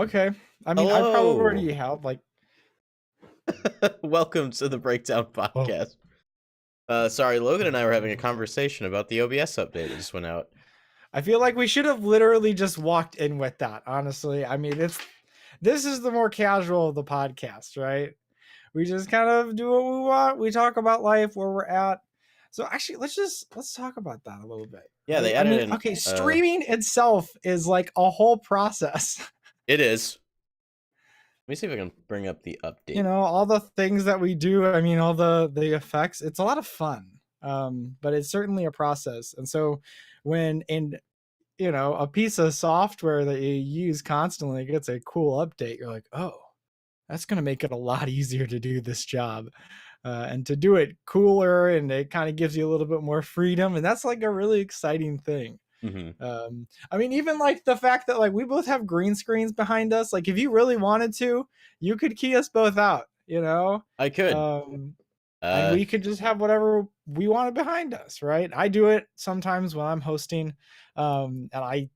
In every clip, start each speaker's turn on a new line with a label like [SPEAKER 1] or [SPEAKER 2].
[SPEAKER 1] Okay. I mean, I probably
[SPEAKER 2] Hello.
[SPEAKER 1] already have like.
[SPEAKER 2] Welcome to the Breakdown
[SPEAKER 1] Oh,
[SPEAKER 2] Podcast. Sorry, Logan and I were having a conversation about the OBS update that just went out.
[SPEAKER 1] I feel like we should have literally just walked in with that. Honestly, I mean, this is the more casual of the podcast, right? We just kind of do what we want. We talk about life, where we're at. So actually, let's talk about that a little bit,
[SPEAKER 2] Yeah,
[SPEAKER 1] right?
[SPEAKER 2] they
[SPEAKER 1] I
[SPEAKER 2] added
[SPEAKER 1] mean,
[SPEAKER 2] an.
[SPEAKER 1] okay, streaming itself is like a whole process.
[SPEAKER 2] It is. Let me see if I can bring up the
[SPEAKER 1] You
[SPEAKER 2] update.
[SPEAKER 1] know, all the things that we do. I mean, all the effects. It's a lot of fun, but it's certainly a process. And so, when in a piece of software that you use constantly gets a cool update, you're like, oh, that's going to make it a lot easier to do this job, and to do it cooler, and it kind of gives you a little bit more freedom, and that's like a really exciting thing.
[SPEAKER 2] Mm-hmm.
[SPEAKER 1] I mean, even like the fact that like we both have green screens behind us, like if you really wanted to, you could key us both out.
[SPEAKER 2] I could.
[SPEAKER 1] um and
[SPEAKER 2] Uh,
[SPEAKER 1] we could just have whatever we wanted behind us, right? I do it sometimes when I'm hosting, and I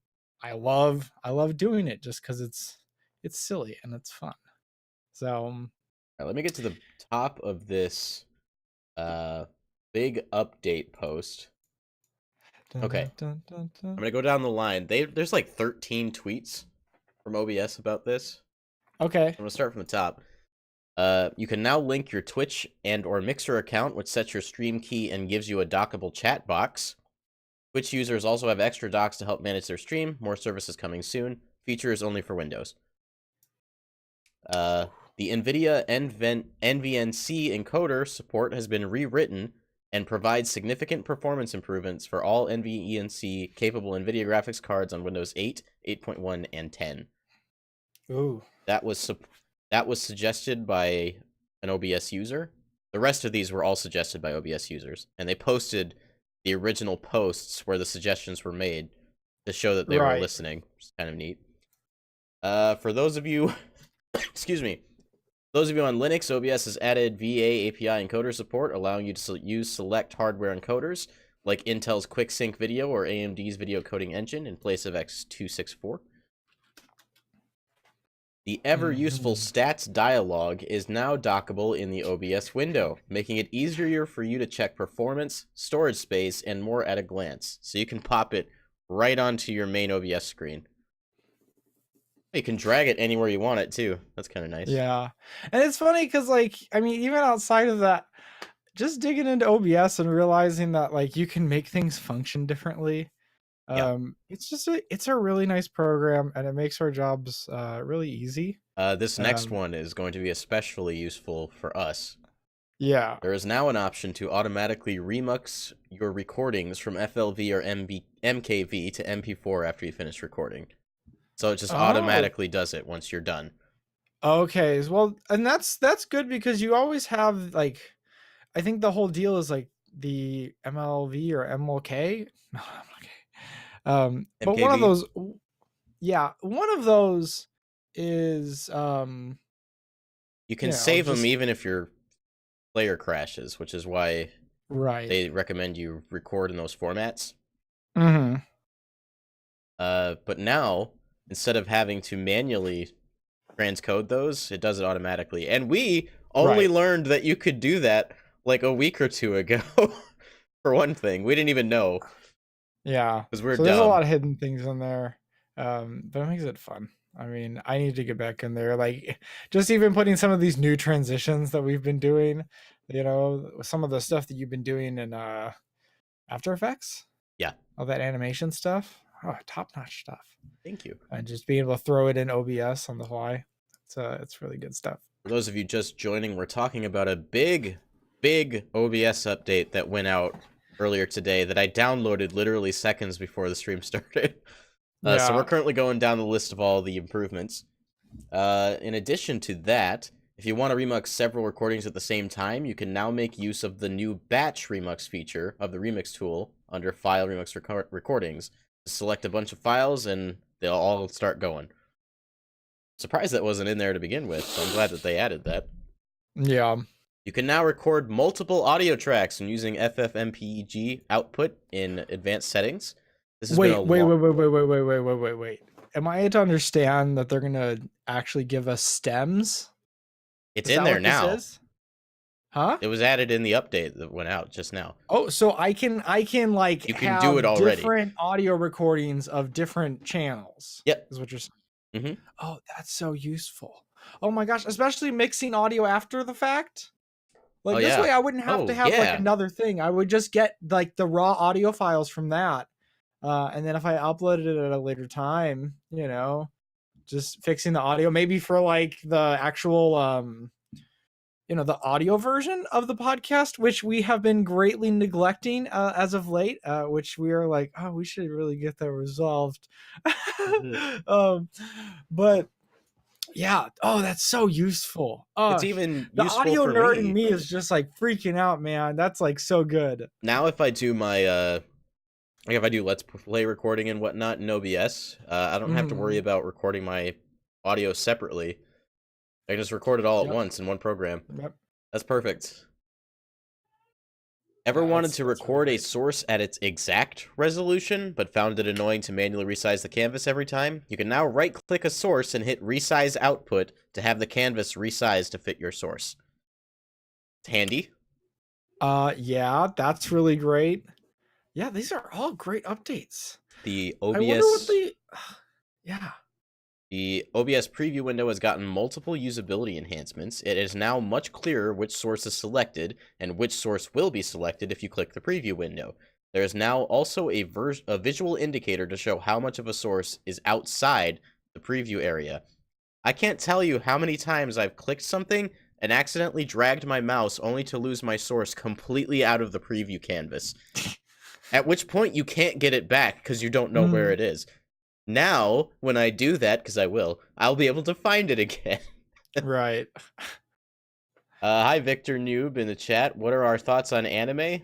[SPEAKER 1] love doing it just because it's silly and it's fun. So
[SPEAKER 2] let me get to the top of this uh big update post.
[SPEAKER 1] dun,
[SPEAKER 2] Okay,
[SPEAKER 1] dun, dun, dun,
[SPEAKER 2] I'm
[SPEAKER 1] dun.
[SPEAKER 2] gonna go down the line. There's like 13 tweets from OBS about this.
[SPEAKER 1] Okay.
[SPEAKER 2] I'm gonna start from the top. You can now link your Twitch and or Mixer account, which sets your stream key and gives you a dockable chat box. Twitch users also have extra docks to help manage their stream. More services coming soon. Features only for Windows. The NVIDIA NVNC encoder support has been rewritten and provides significant performance improvements for all NVENC capable NVIDIA graphics cards on Windows 8, 8.1, and 10.
[SPEAKER 1] Ooh.
[SPEAKER 2] That was suggested by an OBS user. The rest of these were all suggested by OBS users, and they posted the original posts where the suggestions were made to show that they were
[SPEAKER 1] Right.
[SPEAKER 2] listening, which is kind of neat. For those of you, excuse me, those of you on Linux, OBS has added VA API encoder support, allowing you to use select hardware encoders like Intel's QuickSync Video or AMD's video coding engine in place of x264. The ever-useful
[SPEAKER 1] Mhm.
[SPEAKER 2] stats dialog is now dockable in the OBS window, making it easier for you to check performance, storage space, and more at a glance. So you can pop it right onto your main OBS screen. You can drag it anywhere you want it, too. That's kind of nice.
[SPEAKER 1] Yeah. And it's funny because, like, I mean, even outside of that, just digging into OBS and realizing that, like, you can make things function differently.
[SPEAKER 2] Yeah.
[SPEAKER 1] It's a really nice program, and it makes our jobs really easy.
[SPEAKER 2] This next
[SPEAKER 1] Um,
[SPEAKER 2] one is going to be especially useful for us.
[SPEAKER 1] yeah.
[SPEAKER 2] There is now an option to automatically remux your recordings from FLV or MKV to MP4 after you finish recording. So it just
[SPEAKER 1] Oh,
[SPEAKER 2] automatically does it once you're done.
[SPEAKER 1] okay. Well, and that's good because you always have like, I think the whole deal is like the MLV or MLK. No, MLK. But one of
[SPEAKER 2] MKV,
[SPEAKER 1] those, yeah, one of those is
[SPEAKER 2] you can save them
[SPEAKER 1] just
[SPEAKER 2] even if your player crashes, which is why
[SPEAKER 1] right.
[SPEAKER 2] they recommend you record in those formats.
[SPEAKER 1] Mm-hmm.
[SPEAKER 2] But now, instead of having to manually transcode those, it does it automatically. And we only
[SPEAKER 1] Right.
[SPEAKER 2] learned that you could do that like a week or two ago. For one thing, we didn't even know
[SPEAKER 1] Yeah.
[SPEAKER 2] because we're
[SPEAKER 1] So there's a
[SPEAKER 2] dumb.
[SPEAKER 1] lot of hidden things in there. But it makes it fun. I mean, I need to get back in there. Like just even putting some of these new transitions that we've been doing, some of the stuff that you've been doing in After Effects,
[SPEAKER 2] Yeah,
[SPEAKER 1] all that animation stuff. Oh, top-notch stuff.
[SPEAKER 2] thank you.
[SPEAKER 1] And just being able to throw it in OBS on the fly. It's really good stuff.
[SPEAKER 2] For those of you just joining, we're talking about a big OBS update that went out earlier today that I downloaded literally seconds before the stream started. So we're
[SPEAKER 1] Yeah.
[SPEAKER 2] currently going down the list of all the improvements. In addition to that, if you want to remix several recordings at the same time, you can now make use of the new batch remix feature of the remix tool under File Remix Recordings. Select a bunch of files and they'll all start going. Surprised that wasn't in there to begin with, so I'm glad that they added that.
[SPEAKER 1] Yeah.
[SPEAKER 2] You can now record multiple audio tracks and using FFmpeg output in advanced settings. This has been
[SPEAKER 1] Wait,
[SPEAKER 2] a
[SPEAKER 1] wait,
[SPEAKER 2] long...
[SPEAKER 1] wait, wait, wait, wait, wait, wait, wait, wait, wait. am I to understand that they're gonna actually give us stems?
[SPEAKER 2] It's
[SPEAKER 1] Is
[SPEAKER 2] in
[SPEAKER 1] that
[SPEAKER 2] there
[SPEAKER 1] what this
[SPEAKER 2] now.
[SPEAKER 1] is? Huh?
[SPEAKER 2] It was added in the update that went out just now.
[SPEAKER 1] Oh, so I can like
[SPEAKER 2] You can do it
[SPEAKER 1] have
[SPEAKER 2] already.
[SPEAKER 1] different audio recordings of different channels.
[SPEAKER 2] Yep.
[SPEAKER 1] Is what you're saying.
[SPEAKER 2] hmm
[SPEAKER 1] Oh, that's so useful. Oh my gosh, especially mixing audio after the fact.
[SPEAKER 2] Oh
[SPEAKER 1] Like this
[SPEAKER 2] yeah.
[SPEAKER 1] way I wouldn't have to
[SPEAKER 2] Oh
[SPEAKER 1] have like
[SPEAKER 2] yeah.
[SPEAKER 1] another thing. I would just get like the raw audio files from that. And then if I uploaded it at a later time, just fixing the audio maybe for like the actual the audio version of the podcast, which we have been greatly neglecting as of late, which we are like, oh, we should really get that resolved.
[SPEAKER 2] Mhm.
[SPEAKER 1] um, but yeah, oh, that's so useful.
[SPEAKER 2] It's
[SPEAKER 1] Oh,
[SPEAKER 2] even
[SPEAKER 1] the
[SPEAKER 2] useful
[SPEAKER 1] audio
[SPEAKER 2] for
[SPEAKER 1] nerd in
[SPEAKER 2] me
[SPEAKER 1] me is just like freaking out, man. That's like so good.
[SPEAKER 2] now. If I do my like if I do Let's Play recording and whatnot in OBS, I don't have to worry
[SPEAKER 1] Mhm.
[SPEAKER 2] about recording my audio separately. I can just record it all at
[SPEAKER 1] Yep.
[SPEAKER 2] once in one program.
[SPEAKER 1] Yep.
[SPEAKER 2] That's perfect. Ever
[SPEAKER 1] Yeah,
[SPEAKER 2] wanted
[SPEAKER 1] that's
[SPEAKER 2] to
[SPEAKER 1] that's really
[SPEAKER 2] record a
[SPEAKER 1] great.
[SPEAKER 2] source at its exact resolution, but found it annoying to manually resize the canvas every time? You can now right-click a source and hit Resize Output to have the canvas resized to fit your source. It's handy.
[SPEAKER 1] Yeah, that's really great. Yeah, these are all great updates.
[SPEAKER 2] The
[SPEAKER 1] I wonder what
[SPEAKER 2] OBS
[SPEAKER 1] the yeah.
[SPEAKER 2] The OBS preview window has gotten multiple usability enhancements. It is now much clearer which source is selected and which source will be selected if you click the preview window. There is now also a visual indicator to show how much of a source is outside the preview area. I can't tell you how many times I've clicked something and accidentally dragged my mouse only to lose my source completely out of the preview canvas. At which point you can't get it back because you don't know where
[SPEAKER 1] Mm,
[SPEAKER 2] it is. Now, when I do that, because I will, I'll be able to find it again.
[SPEAKER 1] right.
[SPEAKER 2] Hi, Victor Noob in the chat. What are our thoughts on anime?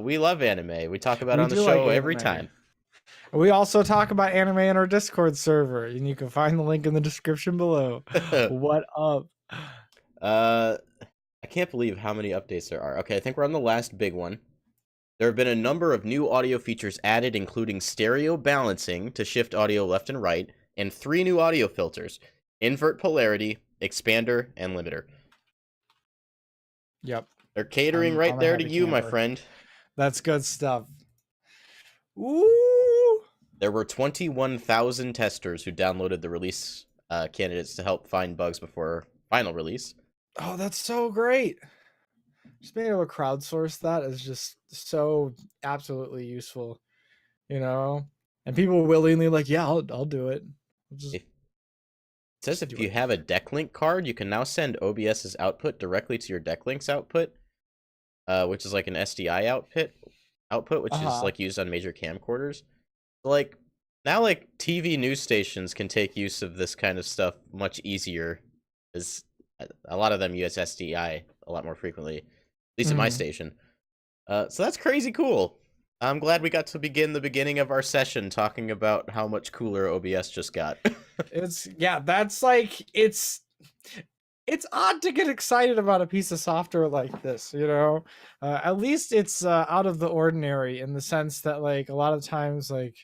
[SPEAKER 2] We love anime. We talk about it
[SPEAKER 1] We
[SPEAKER 2] on the
[SPEAKER 1] do like
[SPEAKER 2] show every
[SPEAKER 1] anime.
[SPEAKER 2] time.
[SPEAKER 1] We also talk about anime in our Discord server, and you can find the link in the description below. What up?
[SPEAKER 2] uh, I can't believe how many updates there are. Okay, I think we're on the last big one. There have been a number of new audio features added, including stereo balancing to shift audio left and right, and 3 new audio filters: invert polarity, expander, and limiter.
[SPEAKER 1] Yep.
[SPEAKER 2] They're catering
[SPEAKER 1] I'm
[SPEAKER 2] right
[SPEAKER 1] a
[SPEAKER 2] there to
[SPEAKER 1] happy
[SPEAKER 2] you, my
[SPEAKER 1] camper.
[SPEAKER 2] friend.
[SPEAKER 1] That's good stuff. Ooh.
[SPEAKER 2] There were 21,000 testers who downloaded the release candidates to help find bugs before final release.
[SPEAKER 1] Oh, that's so great. Just being able to crowdsource that is just so absolutely useful, you know? And people willingly like, yeah, I'll do it. I'll just,
[SPEAKER 2] It says
[SPEAKER 1] just
[SPEAKER 2] if
[SPEAKER 1] do
[SPEAKER 2] you
[SPEAKER 1] it.
[SPEAKER 2] have a DeckLink card, you can now send OBS's output directly to your DeckLink's output, which is like an SDI output, which is
[SPEAKER 1] Uh-huh.
[SPEAKER 2] like used on major camcorders. Like now, like TV news stations can take use of this kind of stuff much easier, as a lot of them use SDI a lot more frequently, at least at my
[SPEAKER 1] Mhm.
[SPEAKER 2] station. So that's crazy cool. I'm glad we got to begin the beginning of our session talking about how much cooler OBS just got.
[SPEAKER 1] It's yeah, that's like it's odd to get excited about a piece of software like this, you know. At least it's out of the ordinary in the sense that like a lot of times like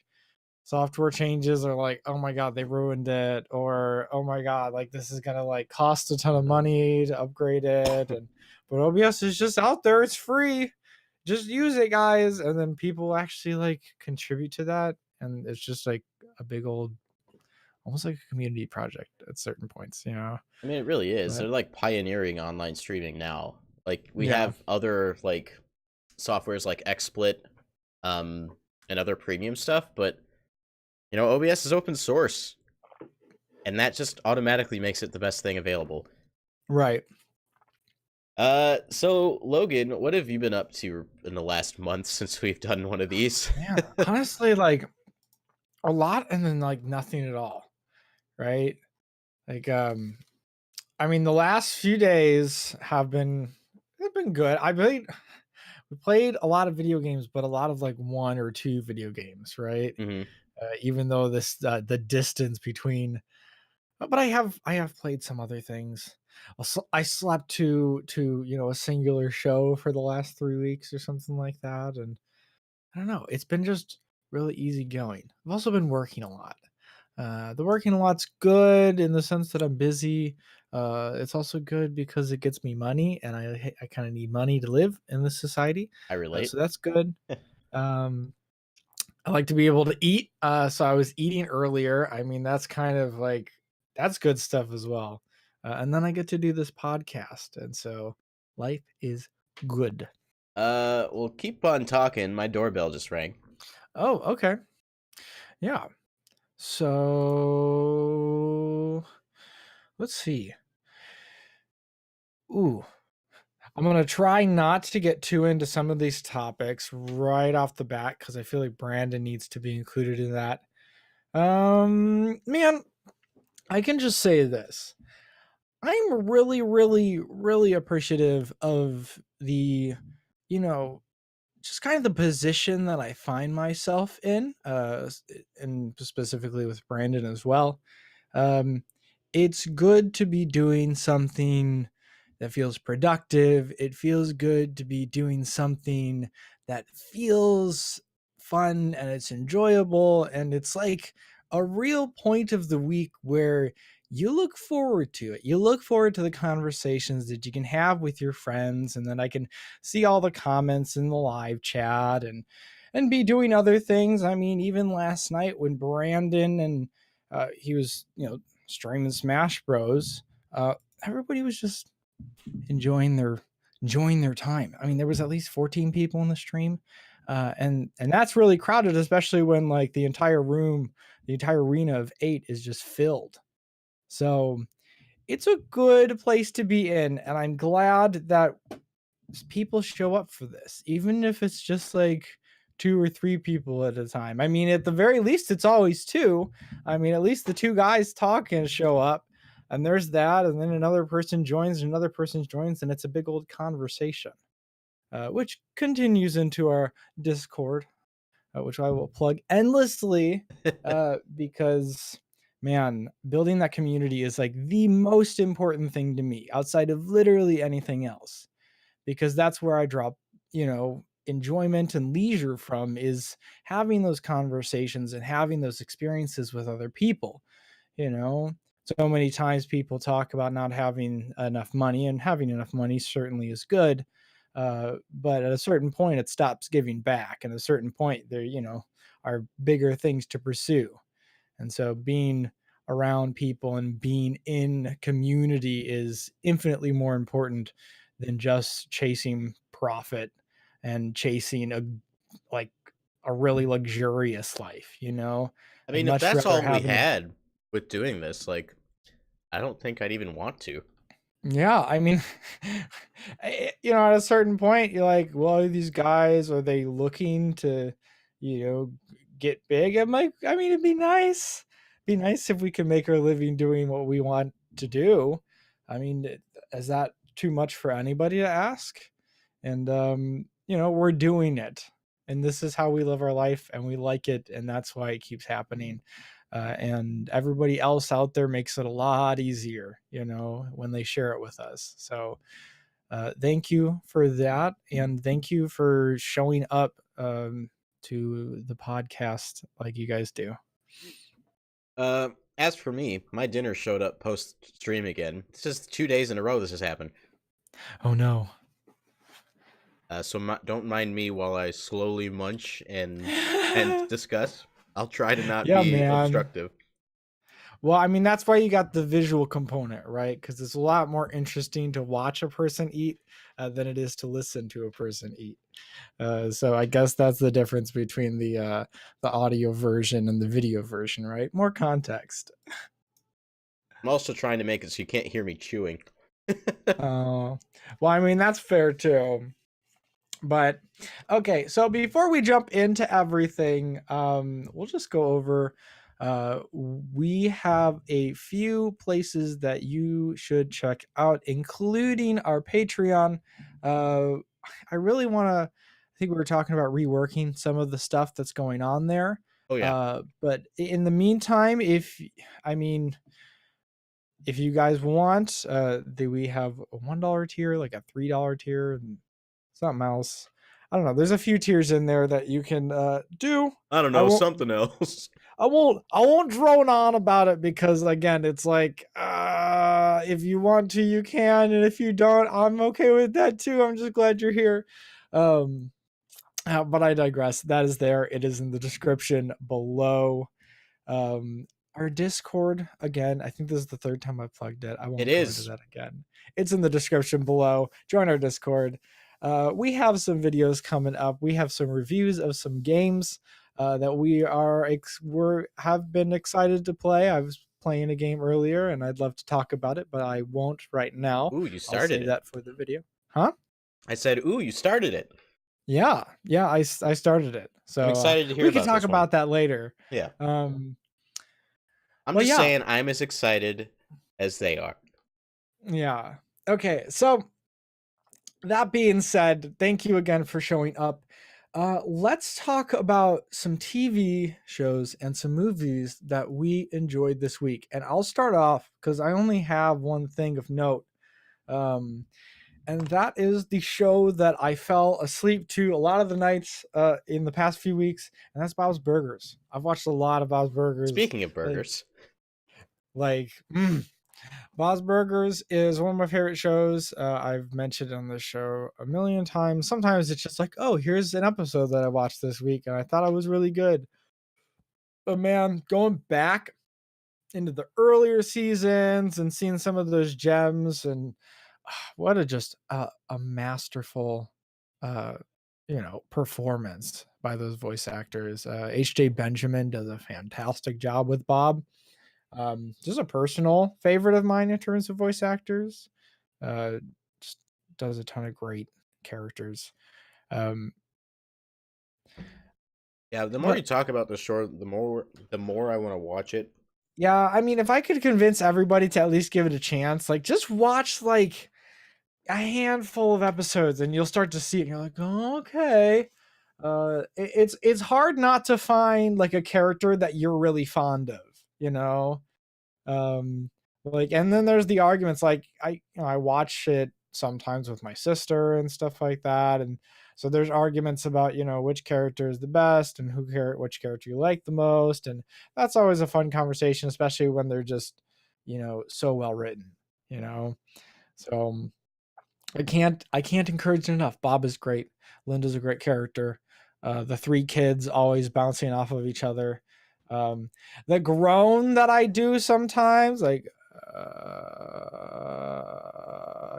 [SPEAKER 1] software changes are like, oh my god, they ruined it, or oh my god, like this is gonna like cost a ton of money to upgrade it, and but OBS is just out there, it's free, just use it, guys, and then people actually like contribute to that, and it's just like a big old, almost like a community project at certain points, you know.
[SPEAKER 2] I mean, it really is.
[SPEAKER 1] But
[SPEAKER 2] They're like pioneering online streaming now. Like we
[SPEAKER 1] yeah,
[SPEAKER 2] have other like softwares like XSplit, and other premium stuff, but OBS is open source, and that just automatically makes it the best thing available.
[SPEAKER 1] right.
[SPEAKER 2] So Logan, what have you been up to in the last month since we've done one of these?
[SPEAKER 1] Yeah, honestly, like a lot and then like nothing at all, right? Like I mean the last few days have been, they've been good. We played a lot of video games, but a lot of like one or two video games, right?
[SPEAKER 2] hmm
[SPEAKER 1] Even though this the distance between, but I have played some other things. I slept to a singular show for the last 3 weeks or something like that, and I don't know. It's been just really easy going. I've also been working a lot. The working a lot's good in the sense that I'm busy. It's also good because it gets me money, and I kind of need money to live in this society.
[SPEAKER 2] I relate.
[SPEAKER 1] So that's good. Um, I like to be able to eat. So I was eating earlier. I mean, that's kind of like that's good stuff as well. And then I get to do this podcast, and so life is good.
[SPEAKER 2] Well, keep on talking. My doorbell just rang.
[SPEAKER 1] Oh, okay. Yeah. So let's see. Ooh, I'm gonna try not to get too into some of these topics right off the bat because I feel like Brandon needs to be included in that. Man, I can just say this. I'm really, really, really appreciative of the, you know, just kind of the position that I find myself in, and specifically with Brandon as well. Um, it's good to be doing something that feels productive. It feels good to be doing something that feels fun and it's enjoyable. And it's like a real point of the week where you look forward to it. You look forward to the conversations that you can have with your friends. And then I can see all the comments in the live chat and be doing other things. I mean, even last night when Brandon and he was, streaming Smash Bros. Everybody was just enjoying their time. I mean, there was at least 14 people in the stream, and that's really crowded, especially when like the entire arena of 8 is just filled. So it's a good place to be in, and I'm glad that people show up for this, even if it's just like 2 or 3 people at a time. I mean, at the very least, it's always two. I mean, at least the two guys talking show up, and there's that, and then another person joins, and another person joins, and it's a big old conversation, which continues into our Discord, which I will plug endlessly, because man, building that community is like the most important thing to me outside of literally anything else because that's where I draw, enjoyment and leisure from is having those conversations and having those experiences with other people, you know. So many times people talk about not having enough money, and having enough money certainly is good. But at a certain point, it stops giving back. And at a certain point, there, are bigger things to pursue. And so being around people and being in community is infinitely more important than just chasing profit and chasing like a really luxurious life, you know?
[SPEAKER 2] I
[SPEAKER 1] I'd
[SPEAKER 2] mean, if
[SPEAKER 1] much
[SPEAKER 2] that's
[SPEAKER 1] rather
[SPEAKER 2] all we
[SPEAKER 1] have an
[SPEAKER 2] had with doing this, like, I don't think I'd even want to.
[SPEAKER 1] Yeah, I mean, at a certain point, you're like, well, are these guys, are they looking to, get big? I'm like, I mean, it'd be nice. Be nice if we could make our living doing what we want to do. I mean, is that too much for anybody to ask? And, we're doing it. And this is how we live our life, and we like it. And that's why it keeps happening. And everybody else out there makes it a lot easier, when they share it with us. So thank you for that, and thank you for showing up to the podcast like you guys do.
[SPEAKER 2] As for me, my dinner showed up post stream again. This is 2 days in a row this has happened.
[SPEAKER 1] Oh no.
[SPEAKER 2] So don't mind me while I slowly munch and discuss. I'll try to not
[SPEAKER 1] Yeah,
[SPEAKER 2] be
[SPEAKER 1] man.
[SPEAKER 2] obstructive.
[SPEAKER 1] Well, I mean, that's why you got the visual component, right? Because it's a lot more interesting to watch a person eat than it is to listen to a person eat. So I guess that's the difference between the audio version and the video version, right? More context.
[SPEAKER 2] I'm also trying to make it so you can't hear me chewing.
[SPEAKER 1] Well, I mean, that's fair too. But okay, so before we jump into everything, we'll just go over. We have a few places that you should check out, including our Patreon. I really want to. I think we were talking about reworking some of the stuff that's going on there.
[SPEAKER 2] Oh yeah.
[SPEAKER 1] But in the meantime, I mean, if you guys want, we have a $1 tier, like a $3 tier, and something else. I don't know. There's a few tiers in there that you can do.
[SPEAKER 2] I don't
[SPEAKER 1] I
[SPEAKER 2] know,
[SPEAKER 1] won't.
[SPEAKER 2] something else.
[SPEAKER 1] I won't drone on about it because again, it's like if you want to, you can, and if you don't, I'm okay with that too. I'm just glad you're here. Um, but I digress. That is there. It is in the description below. Our Discord, again, I think this is the third time I've plugged it. I
[SPEAKER 2] It
[SPEAKER 1] won't go into
[SPEAKER 2] is.
[SPEAKER 1] that again. It's in the description below. Join our Discord. We have some videos coming up. We have some reviews of some games that have been excited to play. I was playing a game earlier and I'd love to talk about it, but I won't right now.
[SPEAKER 2] Ooh, you
[SPEAKER 1] I'll
[SPEAKER 2] started
[SPEAKER 1] save
[SPEAKER 2] it.
[SPEAKER 1] that for the video. Huh?
[SPEAKER 2] I said, ooh, you started it.
[SPEAKER 1] Yeah, yeah, I started it.
[SPEAKER 2] I'm
[SPEAKER 1] So
[SPEAKER 2] excited to hear
[SPEAKER 1] we can
[SPEAKER 2] about
[SPEAKER 1] talk
[SPEAKER 2] this one.
[SPEAKER 1] about that later.
[SPEAKER 2] Yeah.
[SPEAKER 1] Um,
[SPEAKER 2] I'm
[SPEAKER 1] but
[SPEAKER 2] just
[SPEAKER 1] yeah,
[SPEAKER 2] saying I'm as excited as they are.
[SPEAKER 1] yeah. Okay, so that being said, thank you again for showing up. Let's talk about some TV shows and some movies that we enjoyed this week. And I'll start off because I only have one thing of note. Um, and that is the show that I fell asleep to a lot of the nights in the past few weeks, and that's Bob's Burgers. I've watched a lot of Bob's Burgers.
[SPEAKER 2] Speaking of
[SPEAKER 1] Like,
[SPEAKER 2] burgers,
[SPEAKER 1] like Bob's Burgers is one of my favorite shows. I've mentioned on this show a million times. Sometimes it's just like, oh, here's an episode that I watched this week and I thought it was really good. But man, going back into the earlier seasons and seeing some of those gems and what a just a masterful uh performance by those voice actors. HJ Benjamin does a fantastic job with Bob. Just a personal favorite of mine in terms of voice actors. Uh, just does a ton of great characters. Um,
[SPEAKER 2] yeah. The more you
[SPEAKER 1] but
[SPEAKER 2] talk about the short, the more I want to watch it.
[SPEAKER 1] yeah, I mean, if I could convince everybody to at least give it a chance, like just watch like a handful of episodes, and you'll start to see it. And you're like, oh, okay. It's hard not to find like a character that you're really fond of, you know. Like, and then there's the arguments like I watch it sometimes with my sister and stuff like that, and so there's arguments about which character is the best and which character you like the most, and that's always a fun conversation, especially when they're just so well written, you know. So I can't encourage it enough. Bob is great. Linda's a great character. The three kids always bouncing off of each other. Um, the groan that I do sometimes, like,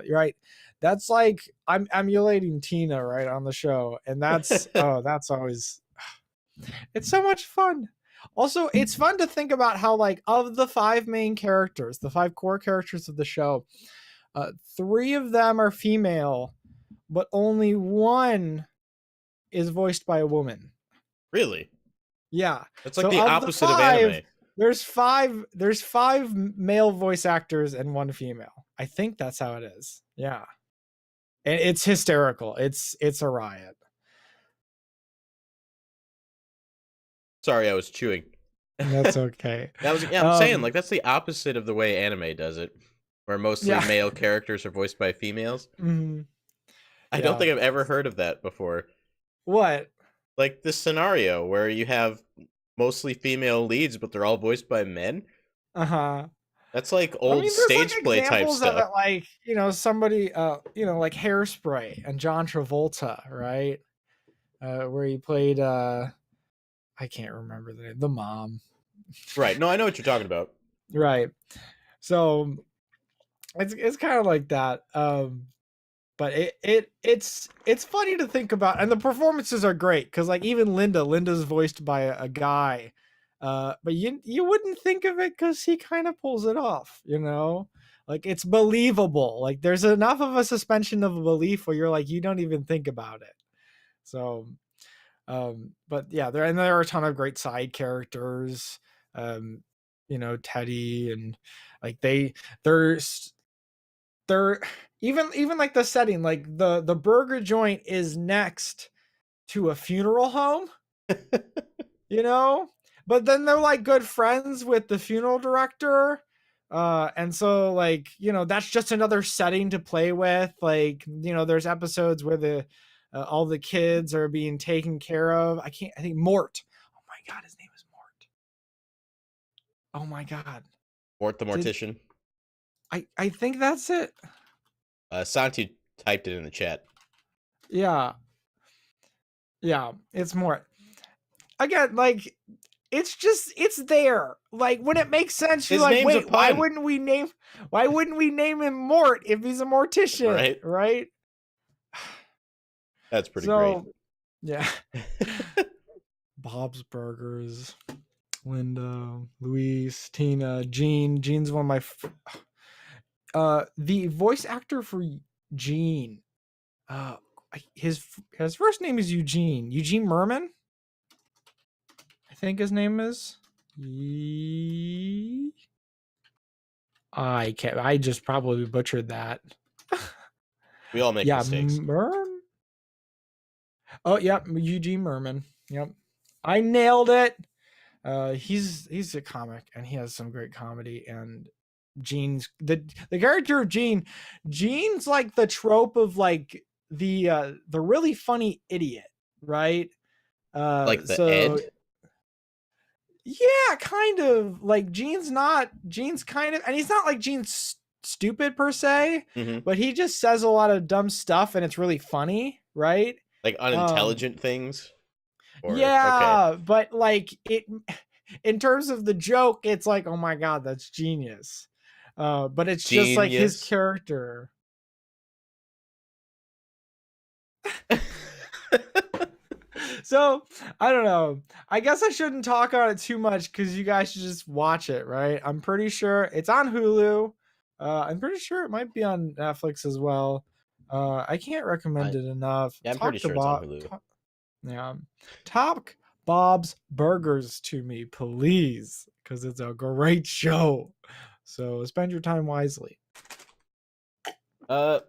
[SPEAKER 1] you're right. That's like I'm emulating Tina right on the show, and that's that's always it's so much fun. Also, it's fun to think about how like of the five main characters, the five core characters of the show, three of them are female, but only one is voiced by a woman.
[SPEAKER 2] Really,
[SPEAKER 1] Yeah.
[SPEAKER 2] that's like
[SPEAKER 1] So
[SPEAKER 2] the
[SPEAKER 1] of the
[SPEAKER 2] opposite of
[SPEAKER 1] five,
[SPEAKER 2] anime.
[SPEAKER 1] there's five male voice actors and one female. I think that's how it is. Yeah. And it's hysterical. It's a riot.
[SPEAKER 2] Sorry, I was chewing.
[SPEAKER 1] That's okay.
[SPEAKER 2] That was yeah. I'm saying
[SPEAKER 1] Um
[SPEAKER 2] like that's the opposite of the way anime does it, where mostly
[SPEAKER 1] yeah.
[SPEAKER 2] male characters are voiced by females.
[SPEAKER 1] Mhm.
[SPEAKER 2] I don't
[SPEAKER 1] Yeah.
[SPEAKER 2] think I've ever heard of that before.
[SPEAKER 1] What?
[SPEAKER 2] Like this scenario where you have mostly female leads, but they're all voiced by men.
[SPEAKER 1] Uh-huh.
[SPEAKER 2] That's like
[SPEAKER 1] I
[SPEAKER 2] old
[SPEAKER 1] mean, there's like
[SPEAKER 2] stage play type
[SPEAKER 1] examples of
[SPEAKER 2] stuff.
[SPEAKER 1] it, like somebody, like Hairspray and John Travolta, right? Where he played, I can't remember the name, the mom,
[SPEAKER 2] Right. No, I know what you're talking about.
[SPEAKER 1] right? So it's kind of like that. But it's funny to think about, and the performances are great because like even Linda's voiced by a guy, but you wouldn't think of it because he kind of pulls it off, like it's believable. Like there's enough of a suspension of belief where you're like you don't even think about it. So, but yeah, there are a ton of great side characters, um, Teddy and like there's they're even like the setting, like the burger joint is next to a funeral home, you know but then they're like good friends with the funeral director, and so like that's just another setting to play with. Like there's episodes where the all the kids are being taken care of. I think Mort. Oh my god, his name is Mort. Oh my god.
[SPEAKER 2] Mort the
[SPEAKER 1] Did
[SPEAKER 2] Mortician.
[SPEAKER 1] I think that's it.
[SPEAKER 2] Santi typed it in the chat.
[SPEAKER 1] Yeah. Yeah, it's more. Again, like it's there. Like when it makes sense, you're
[SPEAKER 2] His
[SPEAKER 1] like,
[SPEAKER 2] name's a
[SPEAKER 1] wait, why
[SPEAKER 2] pun,
[SPEAKER 1] wouldn't we name him Mort if he's a mortician,
[SPEAKER 2] right?
[SPEAKER 1] right?
[SPEAKER 2] That's pretty great.
[SPEAKER 1] So yeah. Bob's Burgers, Linda, Luis, Tina, Gene. Gene's one of my the voice actor for Gene. Uh his first name is Eugene. Eugene Merman, I think his name is. I just probably butchered that.
[SPEAKER 2] We all make
[SPEAKER 1] Yeah,
[SPEAKER 2] mistakes.
[SPEAKER 1] Oh, yeah, Eugene Merman. Yep. I nailed it. He's a comic and he has some great comedy, and the character of Gene's like the trope of like the really funny idiot, right?
[SPEAKER 2] Like the
[SPEAKER 1] So
[SPEAKER 2] Ed.
[SPEAKER 1] yeah, kind of like Gene's kind of, and he's not like Gene's stupid per se,
[SPEAKER 2] Mm-hmm.
[SPEAKER 1] but he just says a lot of dumb stuff and it's really funny, right?
[SPEAKER 2] Like
[SPEAKER 1] Um
[SPEAKER 2] unintelligent things. Or okay,
[SPEAKER 1] yeah, but like it in terms of the joke, it's like, oh my god, that's genius. But it's just like his
[SPEAKER 2] genius.
[SPEAKER 1] character. So I don't know. I guess I shouldn't talk on it too much because you guys should just watch it, right? I'm pretty sure it's on Hulu. I'm pretty sure it might be on Netflix as well. I can't recommend
[SPEAKER 2] I
[SPEAKER 1] it enough.
[SPEAKER 2] Yeah, I'm pretty
[SPEAKER 1] Talk to
[SPEAKER 2] sure it's on
[SPEAKER 1] Bob.
[SPEAKER 2] Hulu.
[SPEAKER 1] Yeah. Talk Bob's Burgers to me, please, because it's a great show. So spend your time wisely.
[SPEAKER 2] Uh,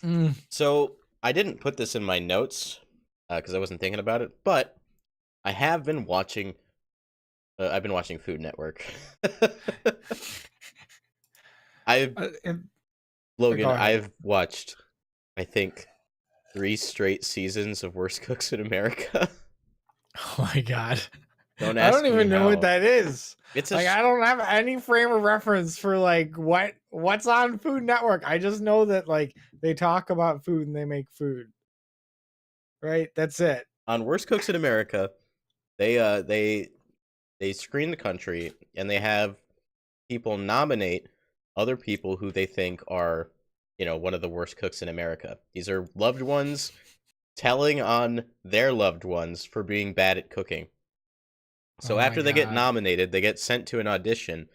[SPEAKER 1] Mm.
[SPEAKER 2] so I didn't put this in my notes because I wasn't thinking about it, but I have been watching. I've been watching Food Network. I've Logan.
[SPEAKER 1] Go ahead.
[SPEAKER 2] I've watched, I think, 3 straight seasons of Worst Cooks in America.
[SPEAKER 1] Oh my god.
[SPEAKER 2] Don't
[SPEAKER 1] I don't
[SPEAKER 2] ask me
[SPEAKER 1] even know what
[SPEAKER 2] how.
[SPEAKER 1] that is.
[SPEAKER 2] It's
[SPEAKER 1] Like I don't have any frame of reference for like what's on Food Network. I just know that like they talk about food and they make food. Right? That's it.
[SPEAKER 2] on Worst Cooks in America. They screen the country and they have people nominate other people who they think are, one of the worst cooks in America. These are loved ones telling on their loved ones for being bad at cooking.
[SPEAKER 1] Oh
[SPEAKER 2] So
[SPEAKER 1] my
[SPEAKER 2] after they get
[SPEAKER 1] god.
[SPEAKER 2] nominated, they get sent to an audition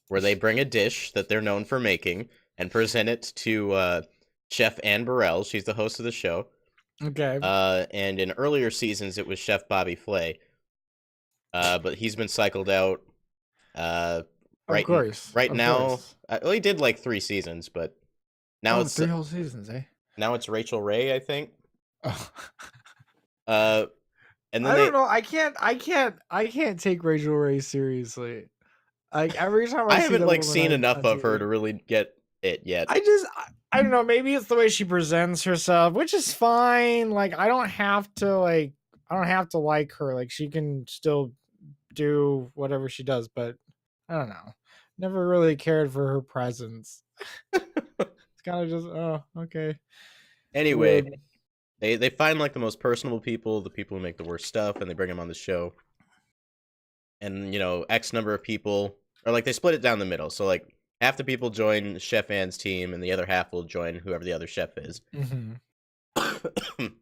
[SPEAKER 2] where they bring a dish that they're known for making and present it to Chef Anne Burrell. She's the host of the show.
[SPEAKER 1] Okay.
[SPEAKER 2] And in earlier seasons, it was Chef Bobby Flay. But he's been cycled out.
[SPEAKER 1] Of course.
[SPEAKER 2] Right
[SPEAKER 1] Of
[SPEAKER 2] now,
[SPEAKER 1] course.
[SPEAKER 2] well, he did like 3 seasons, but now
[SPEAKER 1] Oh,
[SPEAKER 2] it's
[SPEAKER 1] 3 whole seasons, eh?
[SPEAKER 2] now it's Rachel Ray, I think.
[SPEAKER 1] Oh.
[SPEAKER 2] Uh, and then
[SPEAKER 1] I
[SPEAKER 2] they,
[SPEAKER 1] don't know. I can't take Rachel Ray seriously. Like every time I
[SPEAKER 2] I
[SPEAKER 1] see
[SPEAKER 2] haven't
[SPEAKER 1] the
[SPEAKER 2] like
[SPEAKER 1] woman
[SPEAKER 2] seen enough
[SPEAKER 1] on
[SPEAKER 2] of her
[SPEAKER 1] TV,
[SPEAKER 2] to really get it yet.
[SPEAKER 1] I don't know, maybe it's the way she presents herself, which is fine. Like I don't have to like her. Like she can still do whatever she does, but I don't know. Never really cared for her presence. It's kind of just, oh, okay.
[SPEAKER 2] Anyway,
[SPEAKER 1] Weird.
[SPEAKER 2] they find like the most personable people, the people who make the worst stuff, and they bring them on the show. And X number of people, or like they split it down the middle. So like half the people join Chef Anne's team, and the other half will join whoever the other chef is.
[SPEAKER 1] Mm-hmm.
[SPEAKER 2] And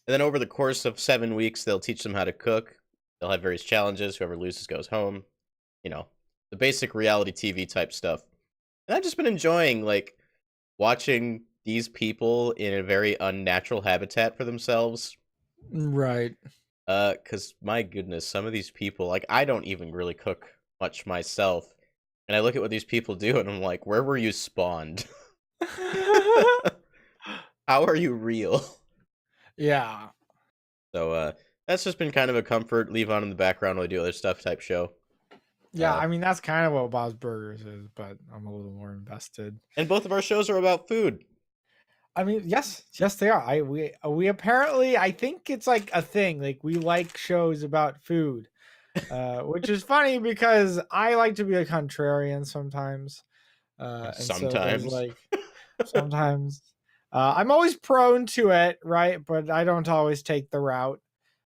[SPEAKER 2] then over the course of 7 weeks, they'll teach them how to cook. They'll have various challenges. Whoever loses goes home. The basic reality TV type stuff. And I've just been enjoying like watching these people in a very unnatural habitat for themselves.
[SPEAKER 1] Right.
[SPEAKER 2] Because my goodness, some of these people, like I don't even really cook much myself, and I look at what these people do, and I'm like, where were you spawned? How are you real?
[SPEAKER 1] Yeah.
[SPEAKER 2] So that's just been kind of a comfort, leave on in the background while I do other stuff type show.
[SPEAKER 1] Yeah, I mean that's kind of what Bob's Burgers is, but I'm a little more invested.
[SPEAKER 2] And both of our shows are about food.
[SPEAKER 1] I mean, yes, they are. We apparently, I think it's like a thing. Like we like shows about food. which is funny because I like to be a contrarian sometimes. And so there's
[SPEAKER 2] Sometimes.
[SPEAKER 1] like sometimes I'm always prone to it, right? But I don't always take the route.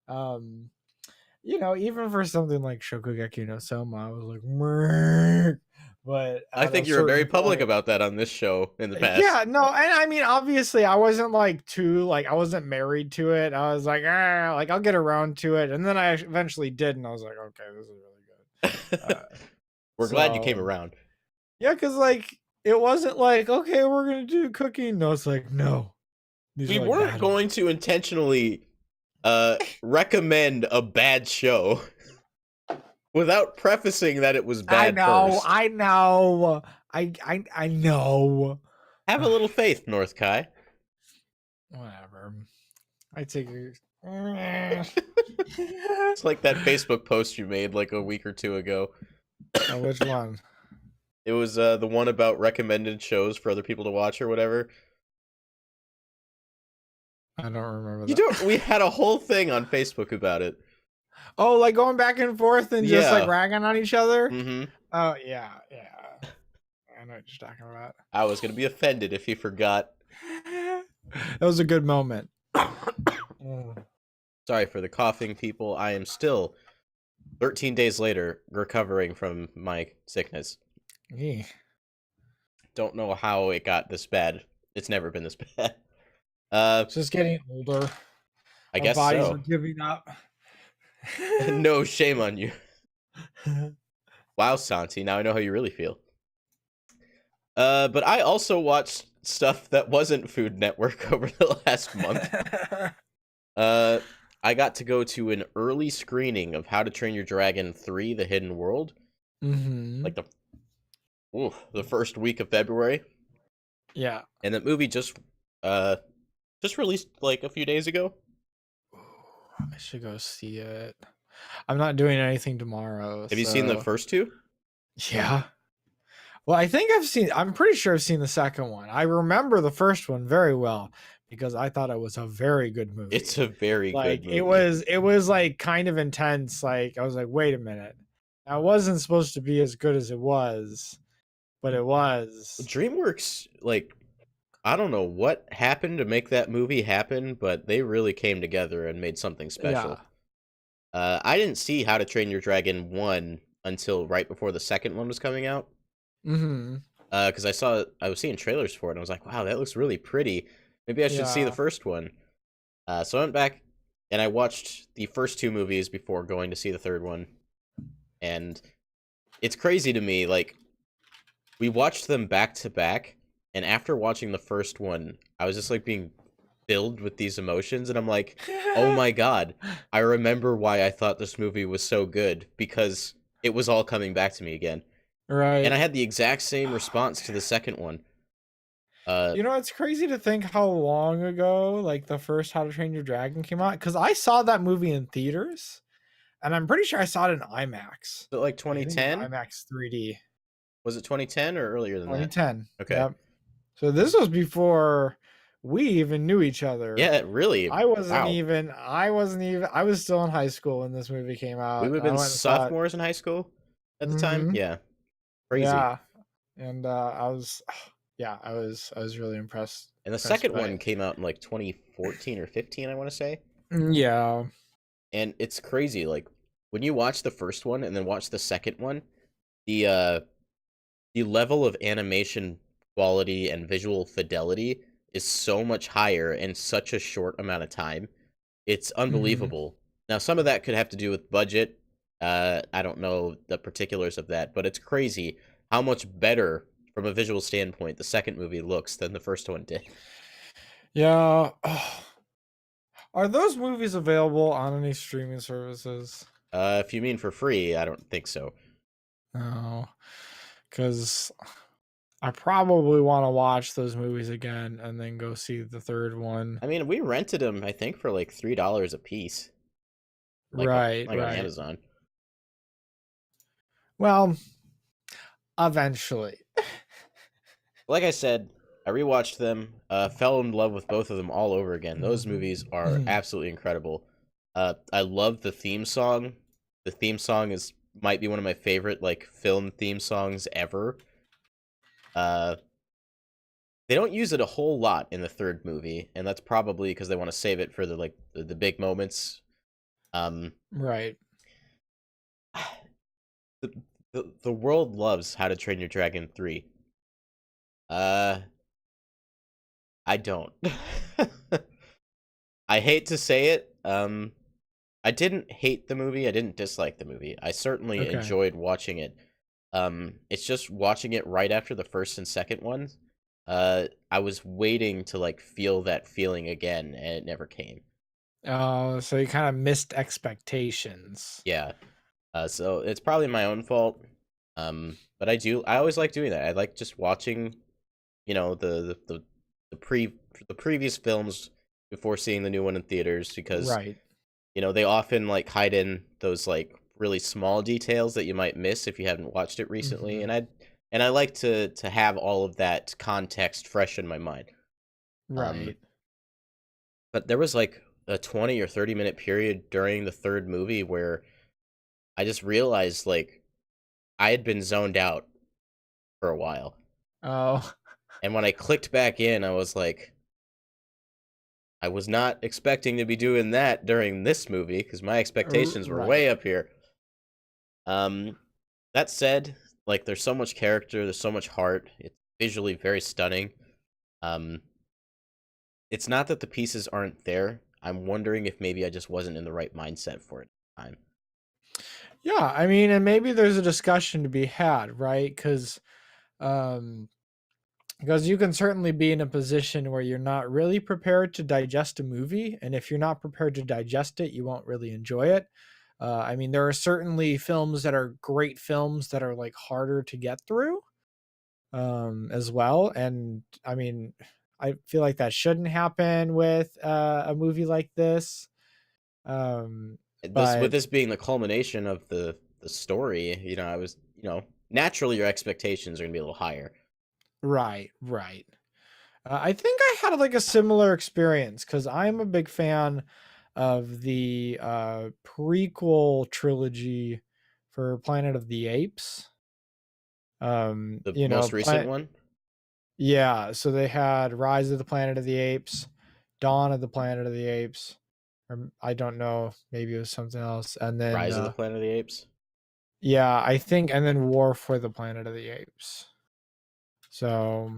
[SPEAKER 1] Um, even for something like Shokugeki no Soma, I was like, "Meh." But
[SPEAKER 2] I
[SPEAKER 1] at a
[SPEAKER 2] think you were very
[SPEAKER 1] certain
[SPEAKER 2] public
[SPEAKER 1] point,
[SPEAKER 2] about that on this show in the past.
[SPEAKER 1] yeah, no, and I mean, obviously, I wasn't like too like I wasn't married to it. I was like, like I'll get around to it, and then I eventually did, and I was like, okay, this is really good.
[SPEAKER 2] We're glad you came
[SPEAKER 1] So
[SPEAKER 2] around.
[SPEAKER 1] yeah, because like it wasn't like okay, we're gonna do cooking. No, it's like no, these
[SPEAKER 2] We
[SPEAKER 1] are like
[SPEAKER 2] weren't
[SPEAKER 1] battles.
[SPEAKER 2] going to intentionally recommend a bad show without prefacing that it was
[SPEAKER 1] I
[SPEAKER 2] bad
[SPEAKER 1] know,
[SPEAKER 2] first.
[SPEAKER 1] I know, I know.
[SPEAKER 2] Have a little faith, North Kai.
[SPEAKER 1] Whatever. I take it.
[SPEAKER 2] It's like that Facebook post you made like a week or two ago.
[SPEAKER 1] Which one?
[SPEAKER 2] It was the one about recommended shows for other people to watch or whatever.
[SPEAKER 1] I don't remember
[SPEAKER 2] You
[SPEAKER 1] that.
[SPEAKER 2] don't. We had a whole thing on Facebook about it.
[SPEAKER 1] Oh, like going back and forth and just like
[SPEAKER 2] Yeah.
[SPEAKER 1] ragging on each other?
[SPEAKER 2] Mm-hmm.
[SPEAKER 1] Oh, yeah, yeah. I know what you're talking about.
[SPEAKER 2] I was gonna be offended if you forgot.
[SPEAKER 1] That was a good moment. Mm.
[SPEAKER 2] Sorry for the coughing, people. I am still 13 days later recovering from my sickness.
[SPEAKER 1] Yeah.
[SPEAKER 2] Don't know how it got this bad. It's never been this bad.
[SPEAKER 1] It's just getting older.
[SPEAKER 2] I
[SPEAKER 1] Our
[SPEAKER 2] guess
[SPEAKER 1] bodies
[SPEAKER 2] so.
[SPEAKER 1] are giving up.
[SPEAKER 2] No shame on you. Wow, Santi. Now I know how you really feel. But I also watched stuff that wasn't Food Network over the last month. I got to go to an early screening of How to Train Your Dragon 3: The Hidden World. Like the first week of February.
[SPEAKER 1] Yeah.
[SPEAKER 2] And that movie just released like a few days ago.
[SPEAKER 1] I should go see it. I'm not doing anything tomorrow.
[SPEAKER 2] Have you seen the first two?
[SPEAKER 1] Yeah. Well, I'm pretty sure I've seen the second one. I remember the first one very well because I thought it was a very good movie.
[SPEAKER 2] It's a very
[SPEAKER 1] like
[SPEAKER 2] good movie.
[SPEAKER 1] it was like kind of intense. Like I was like, wait a minute. That wasn't supposed to be as good as it was, but it was.
[SPEAKER 2] DreamWorks, like, I don't know what happened to make that movie happen, but they really came together and made something special. I didn't see How to Train Your Dragon 1 until right before the second one was coming out.
[SPEAKER 1] Mm-hmm.
[SPEAKER 2] Because I was seeing trailers for it, and I was like, wow, that looks really pretty. Maybe I should see the first one. So I went back, and I watched the first two movies before going to see the third one. And it's crazy to me, like, we watched them back to back, and after watching the first one, I was just, like, being filled with these emotions, and I'm like, oh my god, I remember why I thought this movie was so good, because it was all coming back to me again.
[SPEAKER 1] Right.
[SPEAKER 2] And I had the exact same response to the second one.
[SPEAKER 1] It's crazy to think how long ago like the first How to Train Your Dragon came out because I saw that movie in theaters, and I'm pretty sure I saw it in IMAX.
[SPEAKER 2] So like
[SPEAKER 1] I think
[SPEAKER 2] 2010?
[SPEAKER 1] IMAX 3D.
[SPEAKER 2] Was it 2010 or earlier than that?
[SPEAKER 1] 2010.
[SPEAKER 2] Okay.
[SPEAKER 1] Yep. So this was before we even knew each other.
[SPEAKER 2] Yeah, really.
[SPEAKER 1] I wasn't
[SPEAKER 2] Wow.
[SPEAKER 1] even. I was still in high school when this movie came out.
[SPEAKER 2] We would have been sophomores in high school at the time.
[SPEAKER 1] Mhm.
[SPEAKER 2] Yeah. Crazy.
[SPEAKER 1] Yeah, and I was really impressed.
[SPEAKER 2] And the second one came out in like 2014 or 15, I want to say.
[SPEAKER 1] Yeah.
[SPEAKER 2] And it's crazy, like when you watch the first one and then watch the second one, the level of animation quality and visual fidelity is so much higher in such a short amount of time. It's unbelievable. Now, some of that could have to do with budget. I don't know the particulars of that, but it's crazy how much better from a visual standpoint the second movie looks than the first one did.
[SPEAKER 1] Yeah. Are those movies available on any streaming services?
[SPEAKER 2] If you mean for free, I don't think so.
[SPEAKER 1] No, because I probably want to watch those movies again and then go see the third one.
[SPEAKER 2] I mean, we rented them, I think, for like $3 a piece. Like
[SPEAKER 1] Right.
[SPEAKER 2] on Amazon.
[SPEAKER 1] Well, eventually.
[SPEAKER 2] Like I said, I rewatched them, fell in love with both of them all over again. Those movies are absolutely incredible. I love the theme song The theme song is might be one of my favorite like film theme songs ever. Uh, they don't use it a whole lot in the third movie, and that's probably because they want to save it for the like the big moments. Um,
[SPEAKER 1] Right.
[SPEAKER 2] the, the world loves How to Train Your Dragon 3. Uh, I don't. I hate to say it. I didn't hate the movie. I didn't dislike the movie. I certainly
[SPEAKER 1] Okay.
[SPEAKER 2] enjoyed watching it. It's just watching it right after the first and second one. I was waiting to like feel that feeling again, and it never came.
[SPEAKER 1] Oh, so you kind of missed expectations.
[SPEAKER 2] Yeah. So it's probably my own fault. But I always like doing that. I like just watching, the the previous films before seeing the new one in theaters because
[SPEAKER 1] Right.
[SPEAKER 2] they often like hide in those like really small details that you might miss if you haven't watched it recently,
[SPEAKER 1] Hmm.
[SPEAKER 2] and I like to have all of that context fresh in my mind. Um,
[SPEAKER 1] Right.
[SPEAKER 2] but there was like a 20 or 30-minute period during the third movie where I just realized like I had been zoned out for a while.
[SPEAKER 1] Oh,
[SPEAKER 2] And when I clicked back in, I was like, I was not expecting to be doing that during this movie because my expectations were
[SPEAKER 1] right.
[SPEAKER 2] way up here. Um, that said, like there's so much character, there's so much heart. It's visually very stunning. Um, it's not that the pieces aren't there. I'm wondering if maybe I just wasn't in the right mindset for it at the time.
[SPEAKER 1] Yeah, I mean, and maybe there's a discussion to be had, right? Um, because you can certainly be in a position where you're not really prepared to digest a movie, and if you're not prepared to digest it, you won't really enjoy it. I mean, there are certainly films that are great films that are like harder to get through, as well. And I mean, I feel like that shouldn't happen with a movie like this. Um,
[SPEAKER 2] This with
[SPEAKER 1] but
[SPEAKER 2] this being the culmination of the story, I was, naturally your expectations are gonna be a little higher.
[SPEAKER 1] right, right. I think I had like a similar experience because I'm a big fan of the prequel trilogy for Planet of the Apes.
[SPEAKER 2] The most recent
[SPEAKER 1] Planet.
[SPEAKER 2] one,
[SPEAKER 1] Yeah, so they had Rise of the Planet of the Apes, Dawn of the Planet of the Apes, or I don't know, maybe it was something else, and then
[SPEAKER 2] Rise of the Planet of the Apes.
[SPEAKER 1] yeah, I think, and then War for the Planet of the Apes. So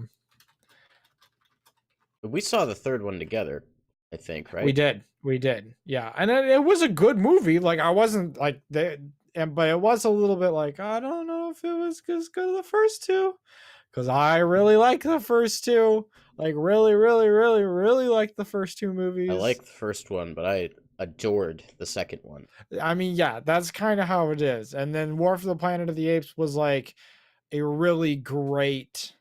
[SPEAKER 2] But we saw the third one together, I think, right?
[SPEAKER 1] we did, yeah, and it was a good movie. Like I wasn't like but it was a little bit like I don't know if it was as good as the first two, because I really like the first two, like really, really, really, really like the first two
[SPEAKER 2] I
[SPEAKER 1] movies.
[SPEAKER 2] like the first one, but I adored the second one.
[SPEAKER 1] I mean, yeah, that's kind of how it is. And then War for the Planet of the Apes was like a really great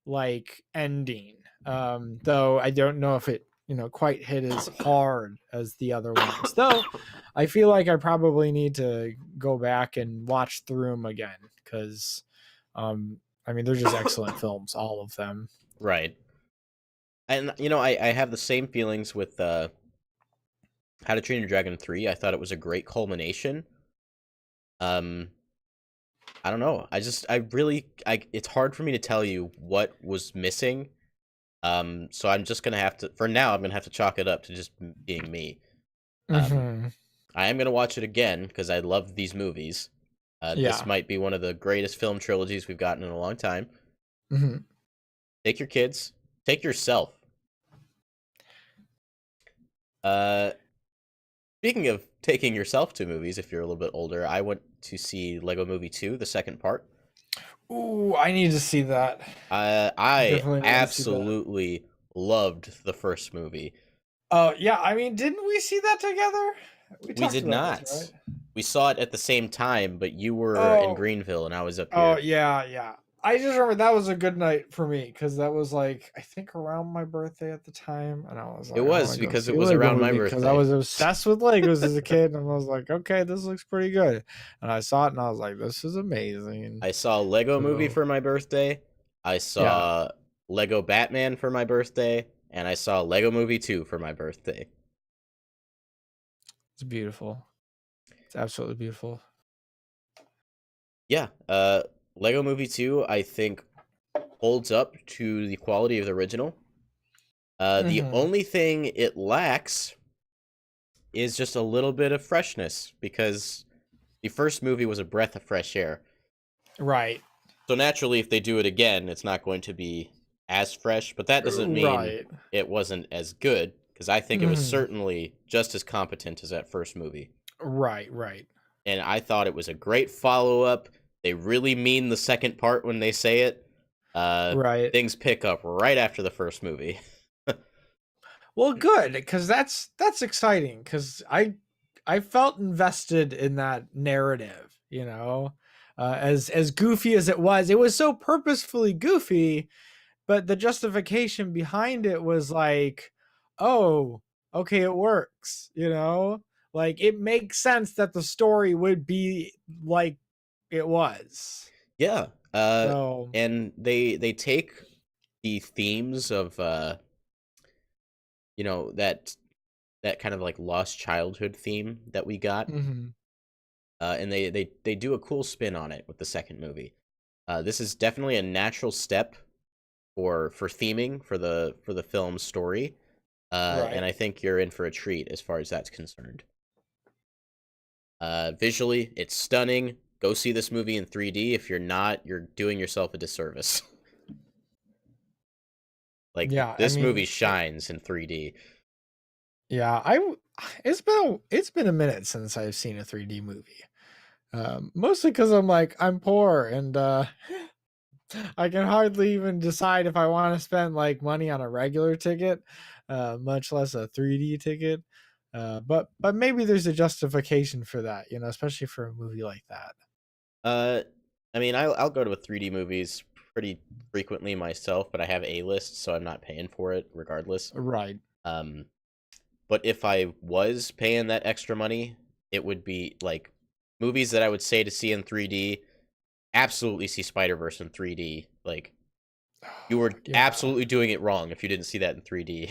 [SPEAKER 1] like ending. Though I don't know if it, quite hit as hard as the other ones. Though I feel like I probably need to go back and watch through them again cuz I mean, they're just excellent films, all of them.
[SPEAKER 2] Right. And I have the same feelings with How to Train Your Dragon 3. I thought it was a great culmination. Um I don't know. I really it's hard for me to tell you what was missing. So I'm just going to have to for now I'm going to have to chalk it up to just being me. Um
[SPEAKER 1] Mhm.
[SPEAKER 2] I am going to watch it again because I love these movies. This
[SPEAKER 1] Yeah.
[SPEAKER 2] might be one of the greatest film trilogies we've gotten in a long time.
[SPEAKER 1] Mhm.
[SPEAKER 2] Take your kids, take yourself. Uh, Speaking of taking yourself to movies, if you're a little bit older, I went to see Lego Movie 2, the second part.
[SPEAKER 1] Ooh, I need to see that.
[SPEAKER 2] I
[SPEAKER 1] Definitely need to see that.
[SPEAKER 2] absolutely loved the first movie.
[SPEAKER 1] Oh, yeah, I mean, didn't we see that together? We
[SPEAKER 2] We
[SPEAKER 1] talked
[SPEAKER 2] did
[SPEAKER 1] about this,
[SPEAKER 2] not.
[SPEAKER 1] right?
[SPEAKER 2] We saw it at the same time, but you were in
[SPEAKER 1] Oh,
[SPEAKER 2] Greenville and I was up
[SPEAKER 1] oh,
[SPEAKER 2] here.
[SPEAKER 1] yeah, yeah. I just remember that was a good night for me because that was like I think around my birthday at the time, and I was
[SPEAKER 2] It
[SPEAKER 1] like, I want
[SPEAKER 2] was
[SPEAKER 1] to go
[SPEAKER 2] because
[SPEAKER 1] see
[SPEAKER 2] it
[SPEAKER 1] a
[SPEAKER 2] was
[SPEAKER 1] Lego
[SPEAKER 2] around my
[SPEAKER 1] movie because I
[SPEAKER 2] birthday.
[SPEAKER 1] was obsessed with Legos as a kid, and I was like, okay, this looks pretty good, and I saw it and I was like, this is amazing.
[SPEAKER 2] I saw Lego Movie
[SPEAKER 1] So
[SPEAKER 2] for my birthday. I
[SPEAKER 1] yeah,
[SPEAKER 2] saw Lego Batman for my birthday, and I saw Lego Movie 2 for my birthday.
[SPEAKER 1] it's beautiful. It's absolutely beautiful.
[SPEAKER 2] Yeah, Lego Movie 2, I think, holds up to the quality of the original. The
[SPEAKER 1] Hmm.
[SPEAKER 2] only thing it lacks is just a little bit of freshness because the first movie was a breath of fresh air.
[SPEAKER 1] Right.
[SPEAKER 2] So naturally, if they do it again, it's not going to be as fresh, but that doesn't mean
[SPEAKER 1] Right.
[SPEAKER 2] it wasn't as good because I think it was
[SPEAKER 1] Hmm.
[SPEAKER 2] certainly just as competent as that first movie.
[SPEAKER 1] Right. Right.
[SPEAKER 2] And I thought it was a great follow up. They really mean the second part when they say it. Uh,
[SPEAKER 1] Right.
[SPEAKER 2] Things pick up right after the first movie.
[SPEAKER 1] Well, good, because that's exciting. Because I felt invested in that narrative. As goofy as it was so purposefully goofy, but the justification behind it was like, oh, okay, it works. Like it makes sense that the story would be like it was.
[SPEAKER 2] Yeah,
[SPEAKER 1] So,
[SPEAKER 2] and they take the themes of that kind of like lost childhood theme that we got,
[SPEAKER 1] mhm.
[SPEAKER 2] and they do a cool spin on it with the second movie. This is definitely a natural step for theming for the film's story, and
[SPEAKER 1] Right.
[SPEAKER 2] I think you're in for a treat as far as that's concerned. Visually, it's stunning. Go see this movie in 3D. If you're not, you're doing yourself a disservice. Like
[SPEAKER 1] Yeah, I
[SPEAKER 2] this movie
[SPEAKER 1] mean,
[SPEAKER 2] shines in 3D.
[SPEAKER 1] yeah, it's been a minute since I've seen a 3D movie. Mostly because I'm poor and I can hardly even decide if I want to spend like money on a regular ticket, much less a 3D ticket. But maybe there's a justification for that, especially for a movie like that.
[SPEAKER 2] Uh, I mean, I'll go to 3D movies pretty frequently myself, but I have A list, so I'm not paying for it regardless.
[SPEAKER 1] Right.
[SPEAKER 2] Um, but if I was paying that extra money, it would be like movies that I would say to see in 3D. Absolutely see Spider Verse in 3D. Like you were
[SPEAKER 1] Yeah.
[SPEAKER 2] absolutely doing it wrong if you didn't see that in 3D.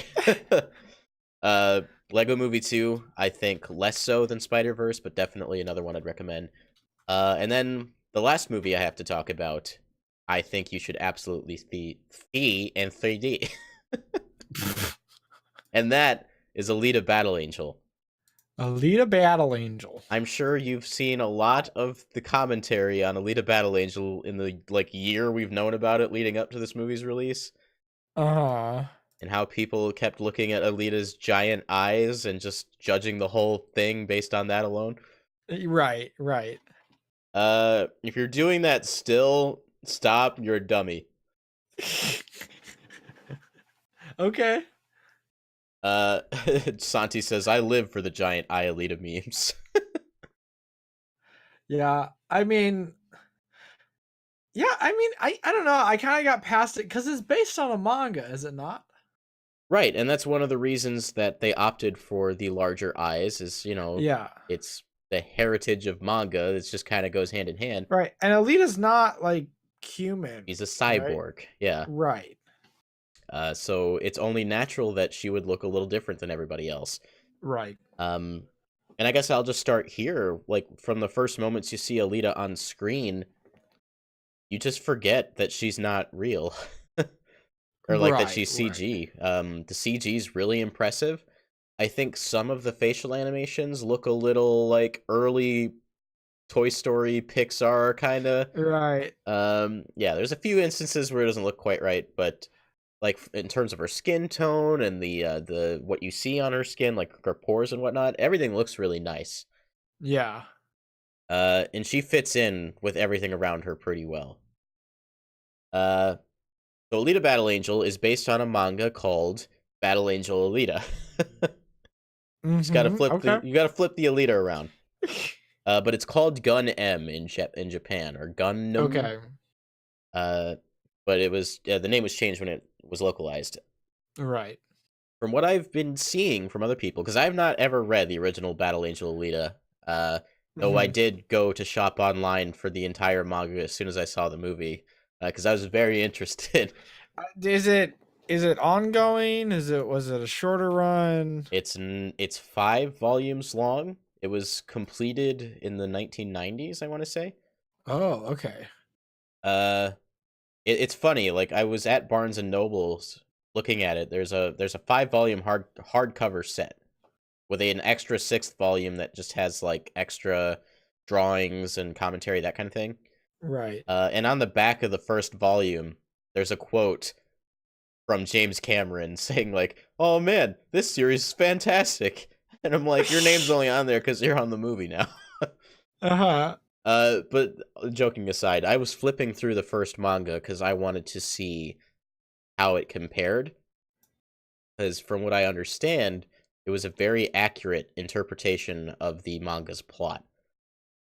[SPEAKER 2] uh, Lego Movie 2, I think less so than Spider Verse, but definitely another one I'd recommend. And then the last movie I have to talk about, I think you should absolutely see in 3D, and that is Alita Battle Angel.
[SPEAKER 1] Alita Battle Angel.
[SPEAKER 2] I'm sure you've seen a lot of the commentary on Alita Battle Angel in the like year we've known about it leading up to this movie's release,
[SPEAKER 1] Uh-huh.
[SPEAKER 2] and how people kept looking at Alita's giant eyes and just judging the whole thing based on that alone.
[SPEAKER 1] Right, right.
[SPEAKER 2] If you're doing that still, stop, you're a dummy.
[SPEAKER 1] Okay.
[SPEAKER 2] Uh, Santi says, I live for the giant eye Alita memes.
[SPEAKER 1] Yeah. I don't know. I kind of got past it because it's based on a manga, is it not?
[SPEAKER 2] Right, and that's one of the reasons that they opted for the larger eyes is,
[SPEAKER 1] Yeah.
[SPEAKER 2] it's the heritage of manga. It just kind of goes hand in hand.
[SPEAKER 1] Right. And Alita's not like human,
[SPEAKER 2] He's a
[SPEAKER 1] right?
[SPEAKER 2] cyborg, yeah.
[SPEAKER 1] Right.
[SPEAKER 2] So it's only natural that she would look a little different than everybody else.
[SPEAKER 1] Right.
[SPEAKER 2] Um, and I guess I'll just start here. Like from the first moments you see Alita on screen, you just forget that she's not real, or like that
[SPEAKER 1] Right.
[SPEAKER 2] she's
[SPEAKER 1] Right.
[SPEAKER 2] CG. The CG is really impressive. I think some of the facial animations look a little like early Toy Story, Pixar kind of.
[SPEAKER 1] Right.
[SPEAKER 2] Yeah, there's a few instances where it doesn't look quite right, but like in terms of her skin tone and the what you see on her skin, like her pores and whatnot, everything looks really nice.
[SPEAKER 1] Yeah.
[SPEAKER 2] And she fits in with everything around her pretty well. Uh, so Alita Battle Angel is based on a manga called Battle Angel Alita.
[SPEAKER 1] Mm-hmm. Okay.
[SPEAKER 2] You gotta flip the Alita around. But it's called Gun M in Japan or Gunnm.
[SPEAKER 1] Okay.
[SPEAKER 2] Uh, but it was the name was changed when it was localized.
[SPEAKER 1] Right.
[SPEAKER 2] From what I've been seeing from other people, because I've not ever read the original Battle Angel Alita, though I
[SPEAKER 1] Hmm.
[SPEAKER 2] did go to shop online for the entire manga as soon as I saw the movie, because I was very interested.
[SPEAKER 1] Is it ongoing? Was it a shorter run?
[SPEAKER 2] It's 5 volumes long. It was completed in the 1990s, I want to say.
[SPEAKER 1] Oh, okay.
[SPEAKER 2] Uh, it's funny. Like I was at Barnes and Nobles looking at it. There's a 5 volume hardcover set with an extra sixth volume that just has like extra drawings and commentary, that kind of thing.
[SPEAKER 1] Right.
[SPEAKER 2] And on the back of the first volume, there's a quote from James Cameron saying like, "Oh man, this series is fantastic," and I'm like, "Your name's only on there because you're on the movie now."
[SPEAKER 1] Uh-huh.
[SPEAKER 2] But joking aside, I was flipping through the first manga because I wanted to see how it compared. Because from what I understand, it was a very accurate interpretation of the manga's plot.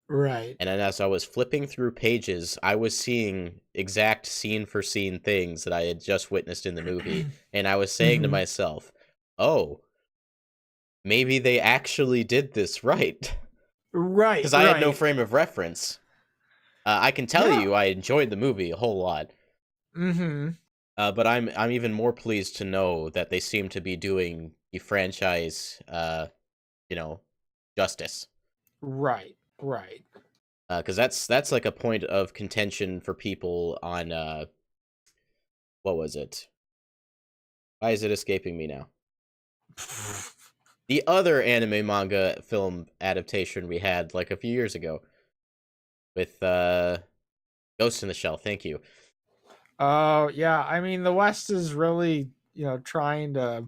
[SPEAKER 1] Right.
[SPEAKER 2] And then as I was flipping through pages, I was seeing exact scene for scene things that I had just witnessed in the movie. And I was saying to
[SPEAKER 1] Hmm.
[SPEAKER 2] myself, oh, maybe they actually did this right.
[SPEAKER 1] Right,
[SPEAKER 2] Because I had no
[SPEAKER 1] right.
[SPEAKER 2] frame of reference. I can tell
[SPEAKER 1] Yeah.
[SPEAKER 2] you I enjoyed the movie a whole lot.
[SPEAKER 1] Hmm.
[SPEAKER 2] But I'm even more pleased to know that they seem to be doing the franchise, you know, justice.
[SPEAKER 1] Right, right.
[SPEAKER 2] Because that's like a point of contention for people on what was it? Why is it escaping me now? The other anime manga film adaptation we had like a few years ago with Ghost in the Shell. Thank you.
[SPEAKER 1] Oh, yeah. I mean, the West is really, trying to,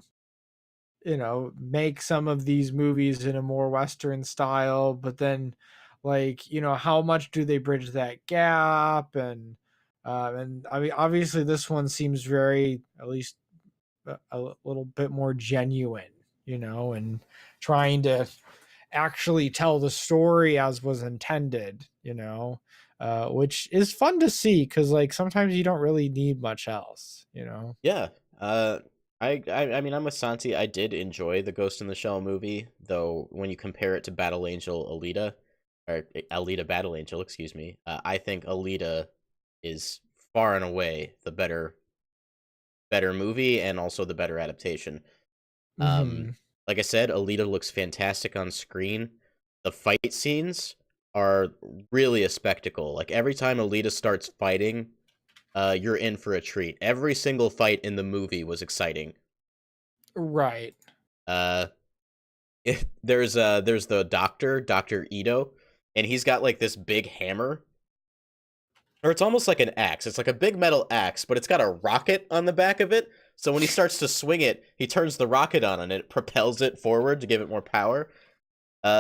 [SPEAKER 1] make some of these movies in a more Western style, but then, like, how much do they bridge that gap? And I mean, obviously, this one seems very, at least a little bit more genuine, and trying to actually tell the story as was intended, which is fun to see because like sometimes you don't really need much else.
[SPEAKER 2] Yeah. Uh, I mean, I'm with Santi. I did enjoy the Ghost in the Shell movie, though. When you compare it to Battle Angel Alita, or Alita Battle Angel, excuse me, I think Alita is far and away the better movie and also the better adaptation. Um,
[SPEAKER 1] Hmm.
[SPEAKER 2] like I said, Alita looks fantastic on screen. The fight scenes are really a spectacle. Like every time Alita starts fighting, you're in for a treat. Every single fight in the movie was exciting.
[SPEAKER 1] Right.
[SPEAKER 2] Uh, there's the doctor, Doctor Ito, and he's got like this big hammer, or it's almost like an axe. It's like a big metal axe, but it's got a rocket on the back of it. So when he starts to swing it, he turns the rocket on and it propels it forward to give it more power.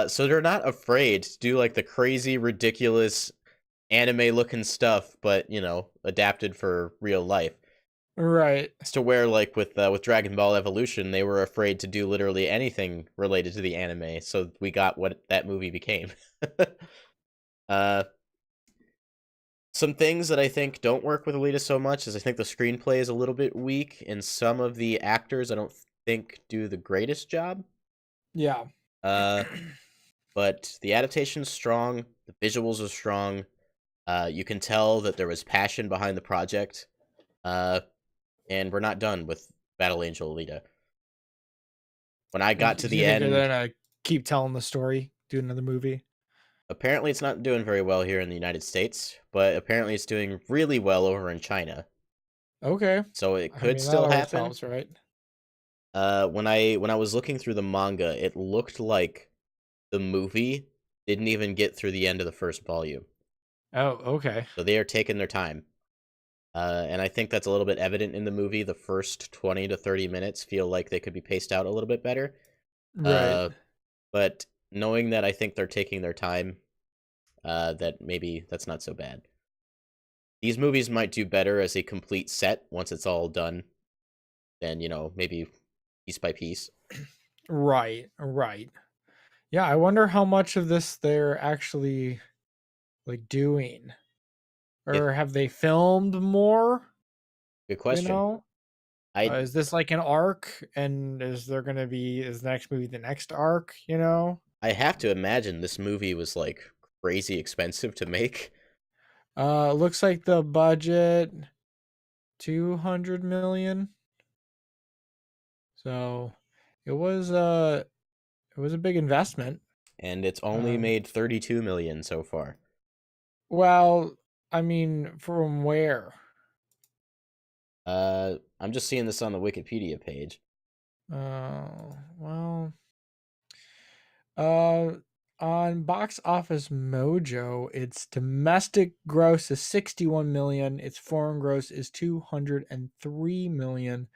[SPEAKER 2] So they're not afraid to do like the crazy, ridiculous anime looking stuff, but adapted for real life.
[SPEAKER 1] Right.
[SPEAKER 2] It's to where like with Dragon Ball Evolution, they were afraid to do literally anything related to the anime, so we got what that movie became. uh, some things that I think don't work with Alita so much is I think the screenplay is a little bit weak, and some of the actors I don't think do the greatest job.
[SPEAKER 1] Yeah.
[SPEAKER 2] Uh, but the adaptation's strong, the visuals are strong. You can tell that there was passion behind the project. Uh, and we're not done with Battle Angel Alita. When I got to
[SPEAKER 1] Do you
[SPEAKER 2] the
[SPEAKER 1] think they're
[SPEAKER 2] end,
[SPEAKER 1] gonna keep telling the story, do another movie?
[SPEAKER 2] apparently it's not doing very well here in the United States, but apparently it's doing really well over in China.
[SPEAKER 1] Okay.
[SPEAKER 2] So it
[SPEAKER 1] I
[SPEAKER 2] could
[SPEAKER 1] mean, that
[SPEAKER 2] still
[SPEAKER 1] always
[SPEAKER 2] happen.
[SPEAKER 1] helps, right?
[SPEAKER 2] When I was looking through the manga, it looked like the movie didn't even get through the end of the first volume.
[SPEAKER 1] Oh, okay.
[SPEAKER 2] So they are taking their time. And I think that's a little bit evident in the movie. The first 20 to 30 minutes feel like they could be paced out a little bit better.
[SPEAKER 1] Right.
[SPEAKER 2] Uh, but knowing that I think they're taking their time, that maybe that's not so bad. These movies might do better as a complete set once it's all done than, maybe piece by piece.
[SPEAKER 1] Right. Right. Yeah, I wonder how much of this they're actually like doing.
[SPEAKER 2] It,
[SPEAKER 1] Or have they filmed more?
[SPEAKER 2] good
[SPEAKER 1] You
[SPEAKER 2] question.
[SPEAKER 1] know?
[SPEAKER 2] I
[SPEAKER 1] Is this like an arc? And is the next movie the next arc?
[SPEAKER 2] I have to imagine this movie was like crazy expensive to make.
[SPEAKER 1] Looks like the budget 200 million. So it was a big investment.
[SPEAKER 2] And it's only
[SPEAKER 1] Um,
[SPEAKER 2] made 32 million so far.
[SPEAKER 1] Well, I mean, from where?
[SPEAKER 2] I'm just seeing this on the Wikipedia page.
[SPEAKER 1] Well, uh, on Box Office Mojo, its domestic gross is 61 million. Its foreign gross is 203 million.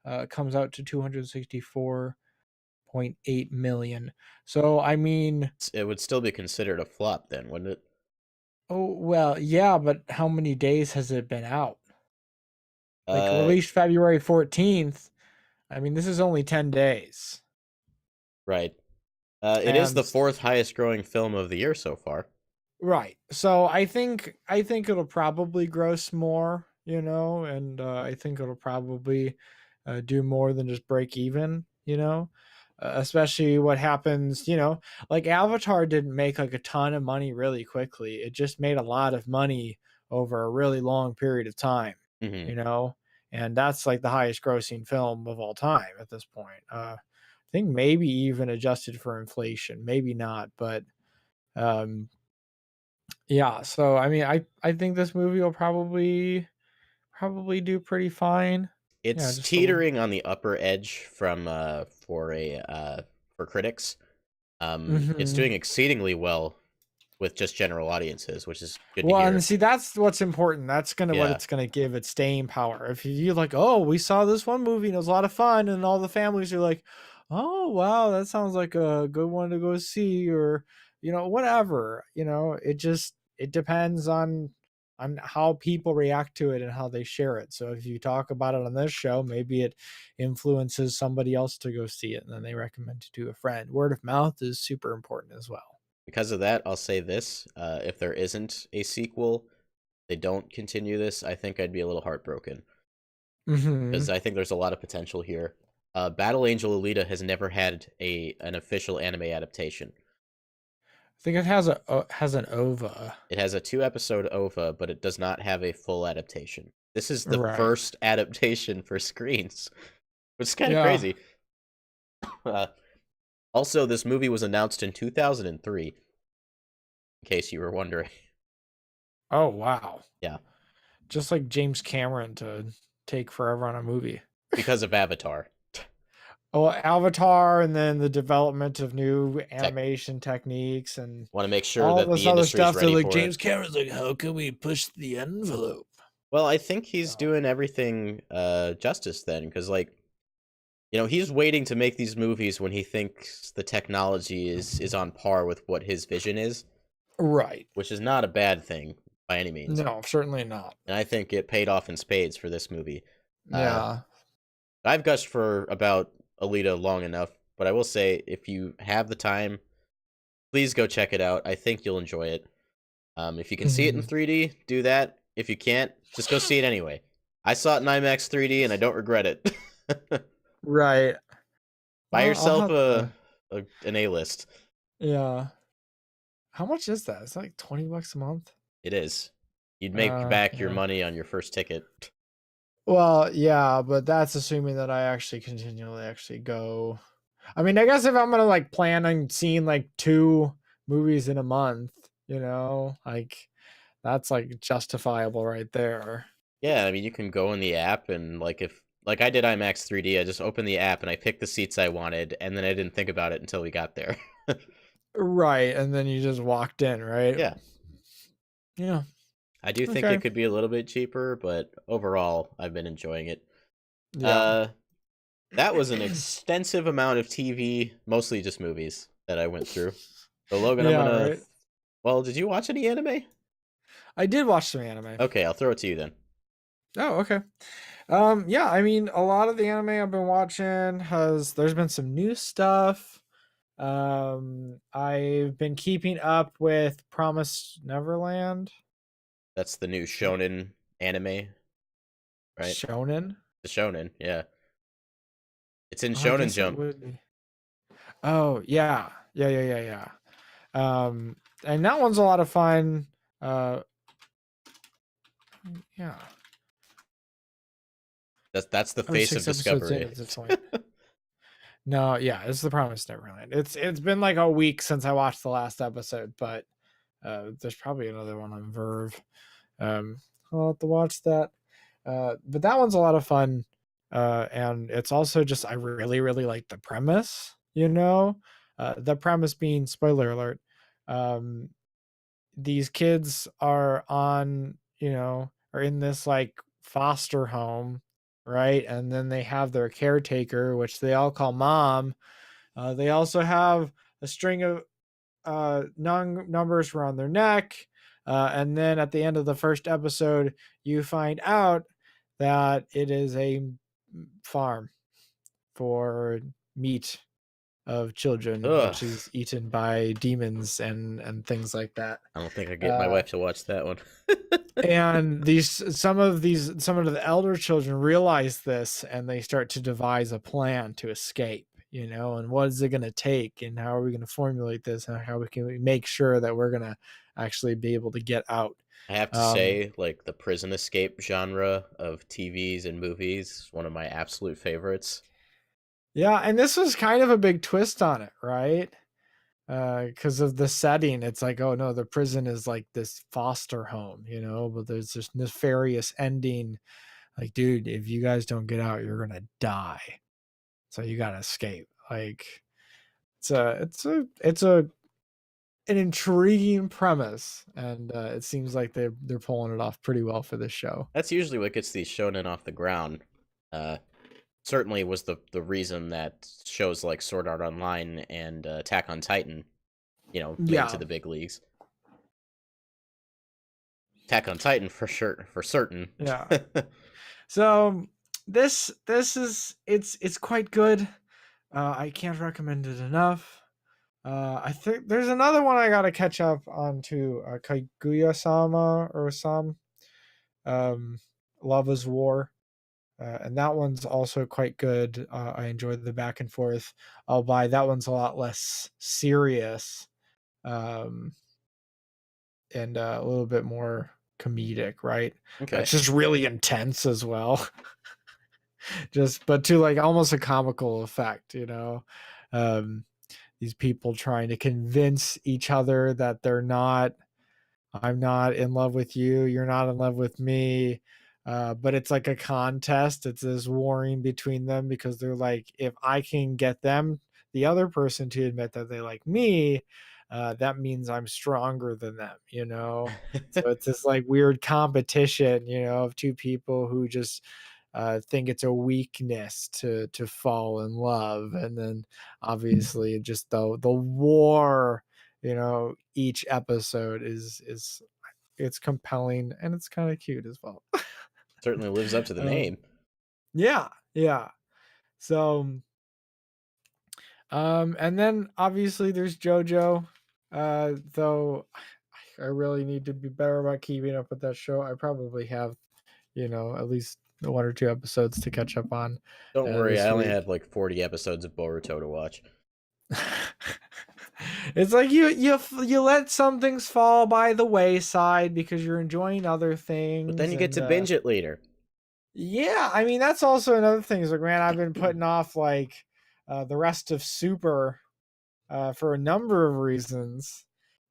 [SPEAKER 1] It comes out to 264.8 million. So, I mean,
[SPEAKER 2] It would still be considered a flop then, wouldn't it?
[SPEAKER 1] oh, well, yeah, but how many days has it been out? Like
[SPEAKER 2] Uh,
[SPEAKER 1] released February 14th. I mean, this is only 10 days.
[SPEAKER 2] right. It is
[SPEAKER 1] And
[SPEAKER 2] the fourth highest growing film of the year so far.
[SPEAKER 1] right. So I think it'll probably gross more, and I think it'll probably do more than just break even, especially what happens, like Avatar didn't make like a ton of money really quickly. It just made a lot of money over a really long period of time,
[SPEAKER 2] Hmm.
[SPEAKER 1] you know, and that's like the highest grossing film of all time at this point. I think maybe even adjusted for inflation, maybe not, but um yeah, so I mean, I think this movie will probably do pretty fine. Yeah,
[SPEAKER 2] It's
[SPEAKER 1] just a little.
[SPEAKER 2] teetering on the upper edge from for critics. It's
[SPEAKER 1] Mhm.
[SPEAKER 2] doing exceedingly well with just general audiences, which is good to
[SPEAKER 1] Well, and
[SPEAKER 2] hear.
[SPEAKER 1] see, that's what's important. That's gonna what
[SPEAKER 2] Yeah.
[SPEAKER 1] it's gonna give it staying power. If you like, oh, we saw this one movie and it was a lot of fun, and all the families are like, oh wow, that sounds like a good one to go see, or whatever. It depends on how people react to it and how they share it. So if you talk about it on this show, maybe it influences somebody else to go see it, and then they recommend it to a friend. Word of mouth is super important as well.
[SPEAKER 2] Because of that, I'll say this: if there isn't a sequel, they don't continue this. I think I'd be a little heartbroken
[SPEAKER 1] Hmm.
[SPEAKER 2] because I think there's a lot of potential here. Battle Angel Alita has never had an official anime adaptation.
[SPEAKER 1] I think it has an ova.
[SPEAKER 2] It has a 2 episode OVA, but it does not have a full adaptation. This is the
[SPEAKER 1] Right.
[SPEAKER 2] first adaptation for screens, which is kind of
[SPEAKER 1] Yeah.
[SPEAKER 2] crazy. Uh, Also, this movie was announced in 2003, in case you were wondering.
[SPEAKER 1] Oh wow.
[SPEAKER 2] Yeah,
[SPEAKER 1] Just like James Cameron to take forever on a movie.
[SPEAKER 2] because of Avatar.
[SPEAKER 1] Oh, Avatar, and then the development of new
[SPEAKER 2] Tech
[SPEAKER 1] animation techniques and
[SPEAKER 2] Want to make sure
[SPEAKER 1] all
[SPEAKER 2] that
[SPEAKER 1] this
[SPEAKER 2] the
[SPEAKER 1] other
[SPEAKER 2] industry's
[SPEAKER 1] stuff. That
[SPEAKER 2] ready
[SPEAKER 1] like
[SPEAKER 2] for it.
[SPEAKER 1] James Cameron's like, how can we push the envelope?
[SPEAKER 2] Well, I think he's
[SPEAKER 1] So,
[SPEAKER 2] doing everything justice then, because he's waiting to make these movies when he thinks the technology is on par with what his vision is,
[SPEAKER 1] right.
[SPEAKER 2] which is not a bad thing by any means.
[SPEAKER 1] No, certainly not.
[SPEAKER 2] And I think it paid off in spades for this movie. Uh,
[SPEAKER 1] Yeah.
[SPEAKER 2] I've gushed for about Alita long enough, but I will say if you have the time, please go check it out. I think you'll enjoy it. If you can see it in
[SPEAKER 1] Mhm.
[SPEAKER 2] 3D, do that. If you can't, just go see it anyway. I saw it in IMAX 3D and I don't regret it.
[SPEAKER 1] Right.
[SPEAKER 2] Buy
[SPEAKER 1] Well, I'll
[SPEAKER 2] yourself
[SPEAKER 1] have to.
[SPEAKER 2] an A list.
[SPEAKER 1] Yeah. How much is that? It's like $20 a month.
[SPEAKER 2] It is. You'd make back your
[SPEAKER 1] Yeah.
[SPEAKER 2] money on your first ticket.
[SPEAKER 1] Well, yeah, but that's assuming that I actually continually actually go. I mean, I guess if I'm gonna like plan on seeing like two movies in a month, like that's like justifiable right there.
[SPEAKER 2] Yeah, I mean you can go in the app and if I did IMAX 3D, I just opened the app and I picked the seats I wanted, and then I didn't think about it until we got there.
[SPEAKER 1] Right, and then you just walked in, right?
[SPEAKER 2] Yeah.
[SPEAKER 1] Yeah.
[SPEAKER 2] I do think
[SPEAKER 1] Okay.
[SPEAKER 2] it could be a little bit cheaper, but overall, I've been enjoying it.
[SPEAKER 1] Yeah.
[SPEAKER 2] Uh, that was an extensive amount of TV, mostly just movies that I went through. So Logan, I'm
[SPEAKER 1] Yeah,
[SPEAKER 2] gonna.
[SPEAKER 1] right.
[SPEAKER 2] Well, did you watch any anime?
[SPEAKER 1] I did watch some anime.
[SPEAKER 2] Okay, I'll throw it to you then.
[SPEAKER 1] Oh, okay. Yeah, I mean, a lot of the anime I've been watching there's been some new stuff. I've been keeping up with Promise Neverland.
[SPEAKER 2] That's the new shonen anime, right?
[SPEAKER 1] Shonen.
[SPEAKER 2] The shonen, yeah. It's in
[SPEAKER 1] Oh, I
[SPEAKER 2] Shonen
[SPEAKER 1] guess it
[SPEAKER 2] Jump.
[SPEAKER 1] would be. Oh, yeah. Yeah, yeah, yeah, yeah. And that one's a lot of fun. Uh, yeah.
[SPEAKER 2] That's the
[SPEAKER 1] Oh,
[SPEAKER 2] face of
[SPEAKER 1] 6 episodes in
[SPEAKER 2] Discovery.
[SPEAKER 1] at this point. No, yeah, it's the Promised Neverland. It's been like a week since I watched the last episode, but There's probably another one on Verve. Um, I'll have to watch that. But that one's a lot of fun. And it's also just, I really, really like the premise, the premise being, spoiler alert, um, these kids are are in this like foster home, right? And then they have their caretaker, which they all call mom. They also have a string of numbers around their neck. And then at the end of the first episode, you find out that it is a farm for meat of children,
[SPEAKER 2] Ugh.
[SPEAKER 1] which is eaten by demons and things like that.
[SPEAKER 2] I don't think I get my
[SPEAKER 1] Uh,
[SPEAKER 2] wife to watch that one.
[SPEAKER 1] and some of the elder children realize this, and they start to devise a plan to escape. And what is it going to take, and how are we going to formulate this, and how we can make sure that we're going to actually be able to get out.
[SPEAKER 2] I have to
[SPEAKER 1] Um,
[SPEAKER 2] say, like the prison escape genre of TVs and movies is one of my absolute favorites.
[SPEAKER 1] yeah, and this was kind of a big twist on it, right? Because of the setting, it's like, oh no, the prison is like this foster home, but there's this nefarious ending. Like, dude, if you guys don't get out, you're gonna die. So you gotta escape. Like, it's an intriguing premise, and it seems like they're pulling it off pretty well for this show.
[SPEAKER 2] That's usually what gets these shonen off the ground. Uh, Certainly was the reason that shows like Sword Art Online and Attack on Titan, made it to
[SPEAKER 1] Yeah,
[SPEAKER 2] the big leagues. Attack on Titan for sure, for certain.
[SPEAKER 1] yeah. So this is it's quite good. I can't recommend it enough. I think there's another one I gotta catch up on to, Kaguya-sama or some, um, Love is War, and that one's also quite good. I enjoyed the back and forth. Albeit that one's a lot less serious, um, and a little bit more comedic, right?
[SPEAKER 2] Okay.
[SPEAKER 1] It's just really intense as well. But to like almost a comical effect. Um, these people trying to convince each other that I'm not in love with you, you're not in love with me. But it's like a contest. It's this warring between them, because they're like, if I can get the other person, to admit that they like me, that means I'm stronger than them. So it's this like weird competition, of two people who just think it's a weakness to fall in love. And then obviously just the war, each episode is it's compelling, and it's kind of cute as well.
[SPEAKER 2] Certainly lives up to the
[SPEAKER 1] um,
[SPEAKER 2] name.
[SPEAKER 1] yeah, yeah. So and then obviously there's JoJo, though I really need to be better about keeping up with that show. I probably have, at least one or two episodes to catch up on
[SPEAKER 2] Don't worry, I
[SPEAKER 1] this
[SPEAKER 2] only
[SPEAKER 1] week.
[SPEAKER 2] had like 40 episodes of Boruto to watch.
[SPEAKER 1] It's like you let some things fall by the wayside because you're enjoying other
[SPEAKER 2] But then
[SPEAKER 1] things.
[SPEAKER 2] you get
[SPEAKER 1] And
[SPEAKER 2] to binge it later.
[SPEAKER 1] yeah, I mean, that's also another thing. Is like, man, I've been putting off like the rest of Super for a number of reasons.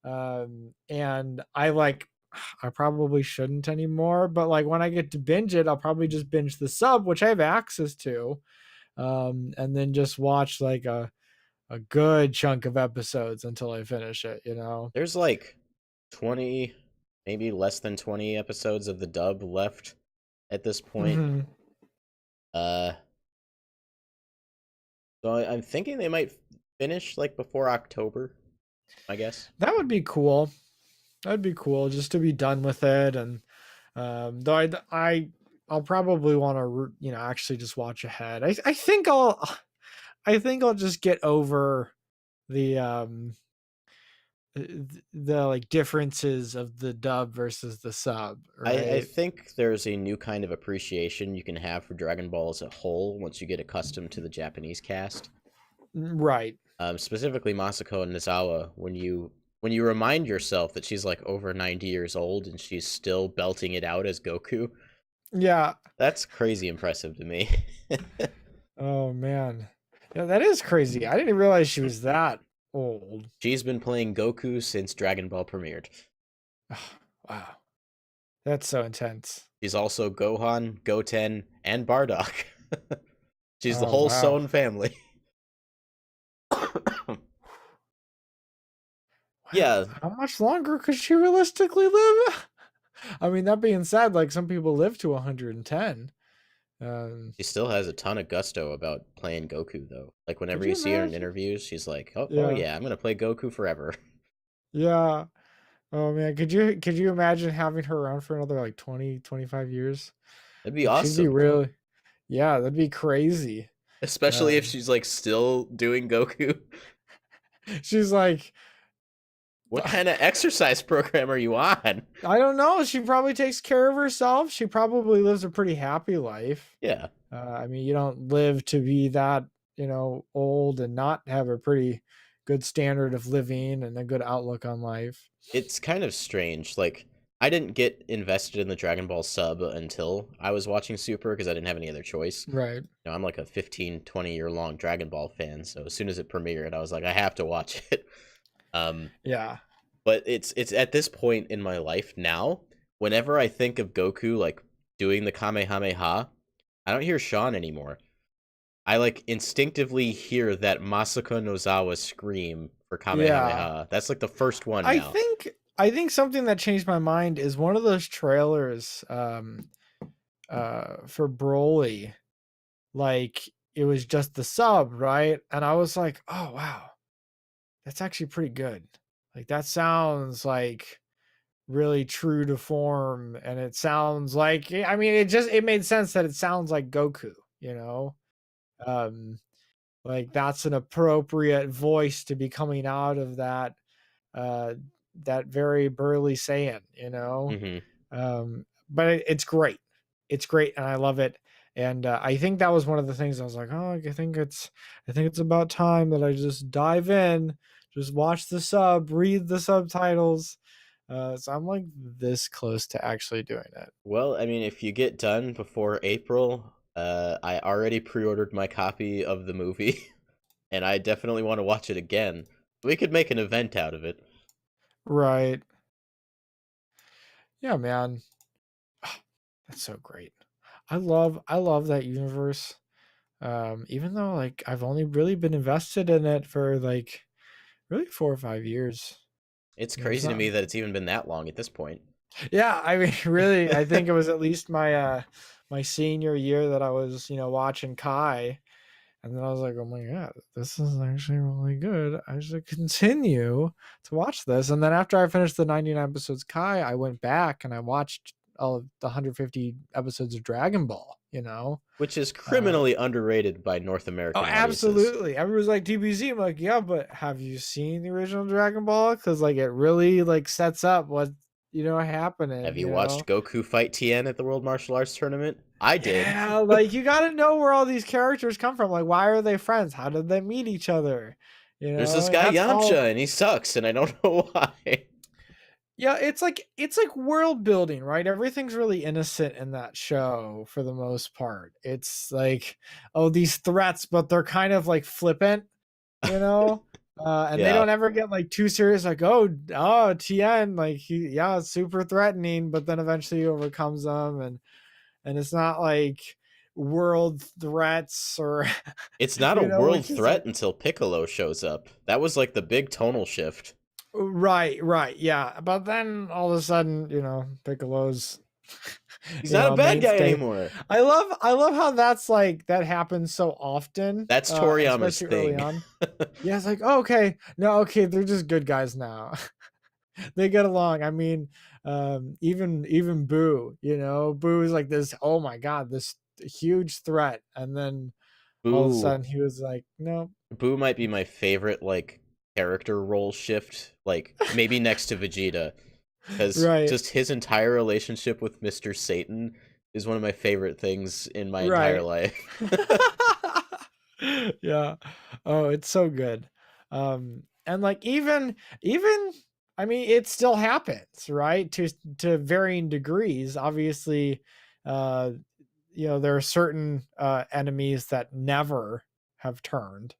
[SPEAKER 1] And I probably shouldn't anymore, but like when I get to binge it, I'll probably just binge the sub, which I have access to, and then just watch like a good chunk of episodes until I finish it.
[SPEAKER 2] There's like 20, maybe less than 20 episodes of the dub left at this point.
[SPEAKER 1] Hmm.
[SPEAKER 2] Uh, so I'm thinking they might finish like before October, I guess.
[SPEAKER 1] That would be cool. That'd be cool just to be done with it. And though I'll probably want to actually just watch ahead. I think I'll just get over the the like differences of the dub versus the sub,
[SPEAKER 2] I
[SPEAKER 1] right?
[SPEAKER 2] think there's a new kind of appreciation you can have for Dragon Ball as a whole once you get accustomed to the Japanese cast.
[SPEAKER 1] Right.
[SPEAKER 2] Specifically Masako and Nizawa, when you remind yourself that she's like over 90 years old and she's still belting it out as Goku,
[SPEAKER 1] Yeah.
[SPEAKER 2] that's crazy impressive to me.
[SPEAKER 1] Oh man. Yeah, that is crazy. I didn't realize she was that old.
[SPEAKER 2] She's been playing Goku since Dragon Ball premiered.
[SPEAKER 1] Wow, that's so intense.
[SPEAKER 2] She's also Gohan, Goten, and Bardock. She's the
[SPEAKER 1] Oh
[SPEAKER 2] whole
[SPEAKER 1] wow.
[SPEAKER 2] Son family.
[SPEAKER 1] Wow.
[SPEAKER 2] Yeah,
[SPEAKER 1] How much longer could she realistically live? I mean, that being said, like some people live to 110. Um,
[SPEAKER 2] she still has a ton of gusto about playing Goku, though. Like,
[SPEAKER 1] could
[SPEAKER 2] whenever you
[SPEAKER 1] you
[SPEAKER 2] see her in
[SPEAKER 1] imagine?
[SPEAKER 2] interviews, she's like, oh
[SPEAKER 1] Yeah.
[SPEAKER 2] yeah, I'm gonna play Goku forever.
[SPEAKER 1] Yeah. Oh man, could you imagine having her around for another like 20, 25 years?
[SPEAKER 2] That'd be
[SPEAKER 1] Like she'd be
[SPEAKER 2] awesome.
[SPEAKER 1] really, yeah, that'd be crazy.
[SPEAKER 2] Especially if
[SPEAKER 1] Um,
[SPEAKER 2] she's, like, still doing Goku.
[SPEAKER 1] she's like,
[SPEAKER 2] What kind of exercise program are you on?
[SPEAKER 1] I don't know. She probably takes care of herself. She probably lives a pretty happy life.
[SPEAKER 2] Yeah.
[SPEAKER 1] I mean, you don't live to be that, old and not have a pretty good standard of living and a good outlook on life.
[SPEAKER 2] It's kind of strange. Like, I didn't get invested in the Dragon Ball sub until I was watching Super because I didn't have any other choice.
[SPEAKER 1] Right.
[SPEAKER 2] I'm like a 15, 20-year long Dragon Ball fan, so as soon as it premiered, I was like, I have to watch it. Um,
[SPEAKER 1] Yeah.
[SPEAKER 2] but it's at this point in my life now, whenever I think of Goku like doing the Kamehameha, I don't hear Sean anymore. I like instinctively hear that Masako Nozawa scream for
[SPEAKER 1] Yeah.
[SPEAKER 2] Kamehameha. That's like the first one
[SPEAKER 1] I
[SPEAKER 2] now.
[SPEAKER 1] think I think something that changed my mind is one of those trailers for Broly. Like it was just the sub, right? And I was like, "Oh, wow. That's actually pretty good." Like that sounds like really true to form and it sounds like I mean it made sense that it sounds like Goku, you know? Um like that's an appropriate voice to be coming out of uh that very burly Saiyan, you know?
[SPEAKER 2] Hmm.
[SPEAKER 1] But it's great. It's great and I love it. And I think that was one of the things I was like, "Oh, I think it's about time that I just dive in, just watch the sub, read the subtitles." So I'm like this close to actually doing it.
[SPEAKER 2] Well, I mean, if you get done before April, I already pre-ordered my copy of the movie, and I definitely want to watch it again. We could make an event out of it.
[SPEAKER 1] Right. Yeah, man. That's so great. I love that universe. Even though like I've only really been invested in it for like really 4 or 5 years.
[SPEAKER 2] It's
[SPEAKER 1] You know, it's
[SPEAKER 2] crazy to
[SPEAKER 1] not.
[SPEAKER 2] me that it's even been that long at this point.
[SPEAKER 1] Yeah, I mean, really, I think it was at least my senior year that I was, watching Kai, and then I was like, oh my god, this is actually really good. I should continue to watch this. And then after I finished the 99 episodes Kai, I went back and I watched all of the 150 episodes of Dragon Ball.
[SPEAKER 2] Which is
[SPEAKER 1] Uh,
[SPEAKER 2] criminally underrated by North
[SPEAKER 1] oh,
[SPEAKER 2] American audiences.
[SPEAKER 1] absolutely. Everyone's like DBZ. I'm like, yeah, but have you seen the original Dragon Ball? Because like it really like sets up what
[SPEAKER 2] Have
[SPEAKER 1] happening.
[SPEAKER 2] you watched Goku fight Tien at the World Martial Arts Tournament? I did.
[SPEAKER 1] Yeah, like you got to know where all these characters come from. Like, why are they friends? How did they meet each other?
[SPEAKER 2] There's this
[SPEAKER 1] And
[SPEAKER 2] guy
[SPEAKER 1] that's all.
[SPEAKER 2] Yamcha, and he sucks, and I don't know why.
[SPEAKER 1] Yeah, it's like world building, right? Everything's really innocent in that show for the most part. It's like, oh, these threats, but they're kind of like flippant, you know? And they
[SPEAKER 2] Yeah,
[SPEAKER 1] don't ever get like too serious, like, oh, Tien, like yeah, it's super threatening, but then eventually he overcomes them, and it's not like world threats or
[SPEAKER 2] it's not a world
[SPEAKER 1] which is
[SPEAKER 2] threat until Piccolo shows up. That was like the big tonal shift.
[SPEAKER 1] right, yeah. But then all of a sudden, Piccolo's
[SPEAKER 2] He's not a bad guy
[SPEAKER 1] mainstay.
[SPEAKER 2] anymore.
[SPEAKER 1] I love how that happens so often,
[SPEAKER 2] That's Toriyama's
[SPEAKER 1] especially early
[SPEAKER 2] thing.
[SPEAKER 1] on. Yeah, it's like, oh, okay, no, okay, they're just good guys now. They get along. I mean, even Boo, Boo is like this, oh my god, this huge threat, and then all of a
[SPEAKER 2] Boo.
[SPEAKER 1] sudden he was like, no.
[SPEAKER 2] Boo might be my favorite like character role shift, like maybe next to Vegeta, because
[SPEAKER 1] Right,
[SPEAKER 2] just his entire relationship with Mr. Satan is one of my favorite things in my entire
[SPEAKER 1] right.
[SPEAKER 2] life.
[SPEAKER 1] Yeah. Oh, it's so good. And like even I mean it still happens, right? To varying degrees. Obviously, uh there are certain enemies that never have turned.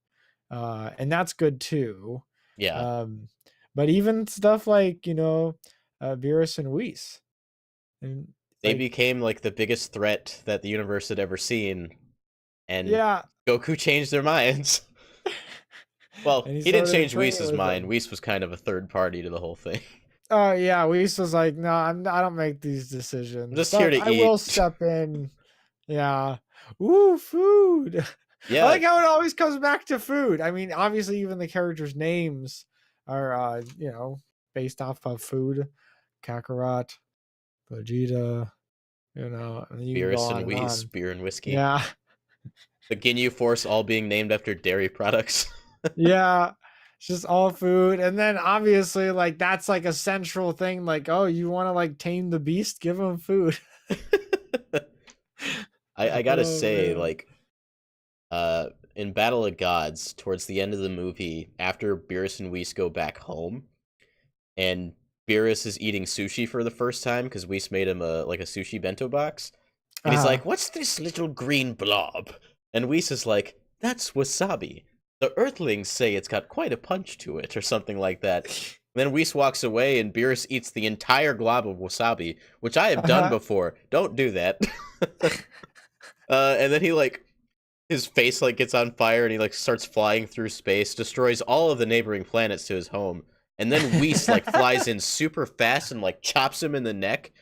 [SPEAKER 1] And that's good too.
[SPEAKER 2] Yeah.
[SPEAKER 1] Um, but even stuff like, Beerus and Whis, and
[SPEAKER 2] They
[SPEAKER 1] like,
[SPEAKER 2] became like the biggest threat that the universe had ever seen, and
[SPEAKER 1] yeah,
[SPEAKER 2] Goku changed their minds. Well,
[SPEAKER 1] and he
[SPEAKER 2] he didn't
[SPEAKER 1] started
[SPEAKER 2] change
[SPEAKER 1] training
[SPEAKER 2] Whis'
[SPEAKER 1] with
[SPEAKER 2] mind.
[SPEAKER 1] them.
[SPEAKER 2] Whis was kind of a third party to the whole thing.
[SPEAKER 1] Oh yeah, Whis was like, no, I don't make these
[SPEAKER 2] I'm
[SPEAKER 1] decisions,
[SPEAKER 2] just here
[SPEAKER 1] but
[SPEAKER 2] to
[SPEAKER 1] I will
[SPEAKER 2] eat.
[SPEAKER 1] step in. Yeah. Ooh, food. I
[SPEAKER 2] Yeah,
[SPEAKER 1] like how it always comes back to food. I mean, obviously, even the characters' names are, based off of food. Kakarot, Vegeta, and you can go
[SPEAKER 2] Beerus
[SPEAKER 1] on
[SPEAKER 2] and
[SPEAKER 1] and
[SPEAKER 2] Whis,
[SPEAKER 1] on.
[SPEAKER 2] beer and whiskey.
[SPEAKER 1] Yeah.
[SPEAKER 2] The Ginyu Force all being named after dairy products.
[SPEAKER 1] Yeah. It's just all food. And then obviously, like, that's like a central thing. Like, oh, you want to like tame the beast? Give him food.
[SPEAKER 2] I gotta
[SPEAKER 1] Oh,
[SPEAKER 2] say,
[SPEAKER 1] man.
[SPEAKER 2] like, in Battle of Gods, towards the end of the movie, after Beerus and Whis go back home, and Beerus is eating sushi for the first time because Whis made him a sushi bento box, and he's
[SPEAKER 1] Uh
[SPEAKER 2] like, "What's this little green blob?" And Whis is like, "That's wasabi. The Earthlings say it's got quite a punch to it," or something like that.
[SPEAKER 1] huh.
[SPEAKER 2] Then Whis walks away, and Beerus eats the entire glob of wasabi, which I have done
[SPEAKER 1] Uh
[SPEAKER 2] before. Don't do that. And then he like his face like gets on fire and he like starts flying through space, destroys all of the neighboring planets to his home, and then Whis like
[SPEAKER 1] huh.
[SPEAKER 2] flies in super fast and like chops him in the neck.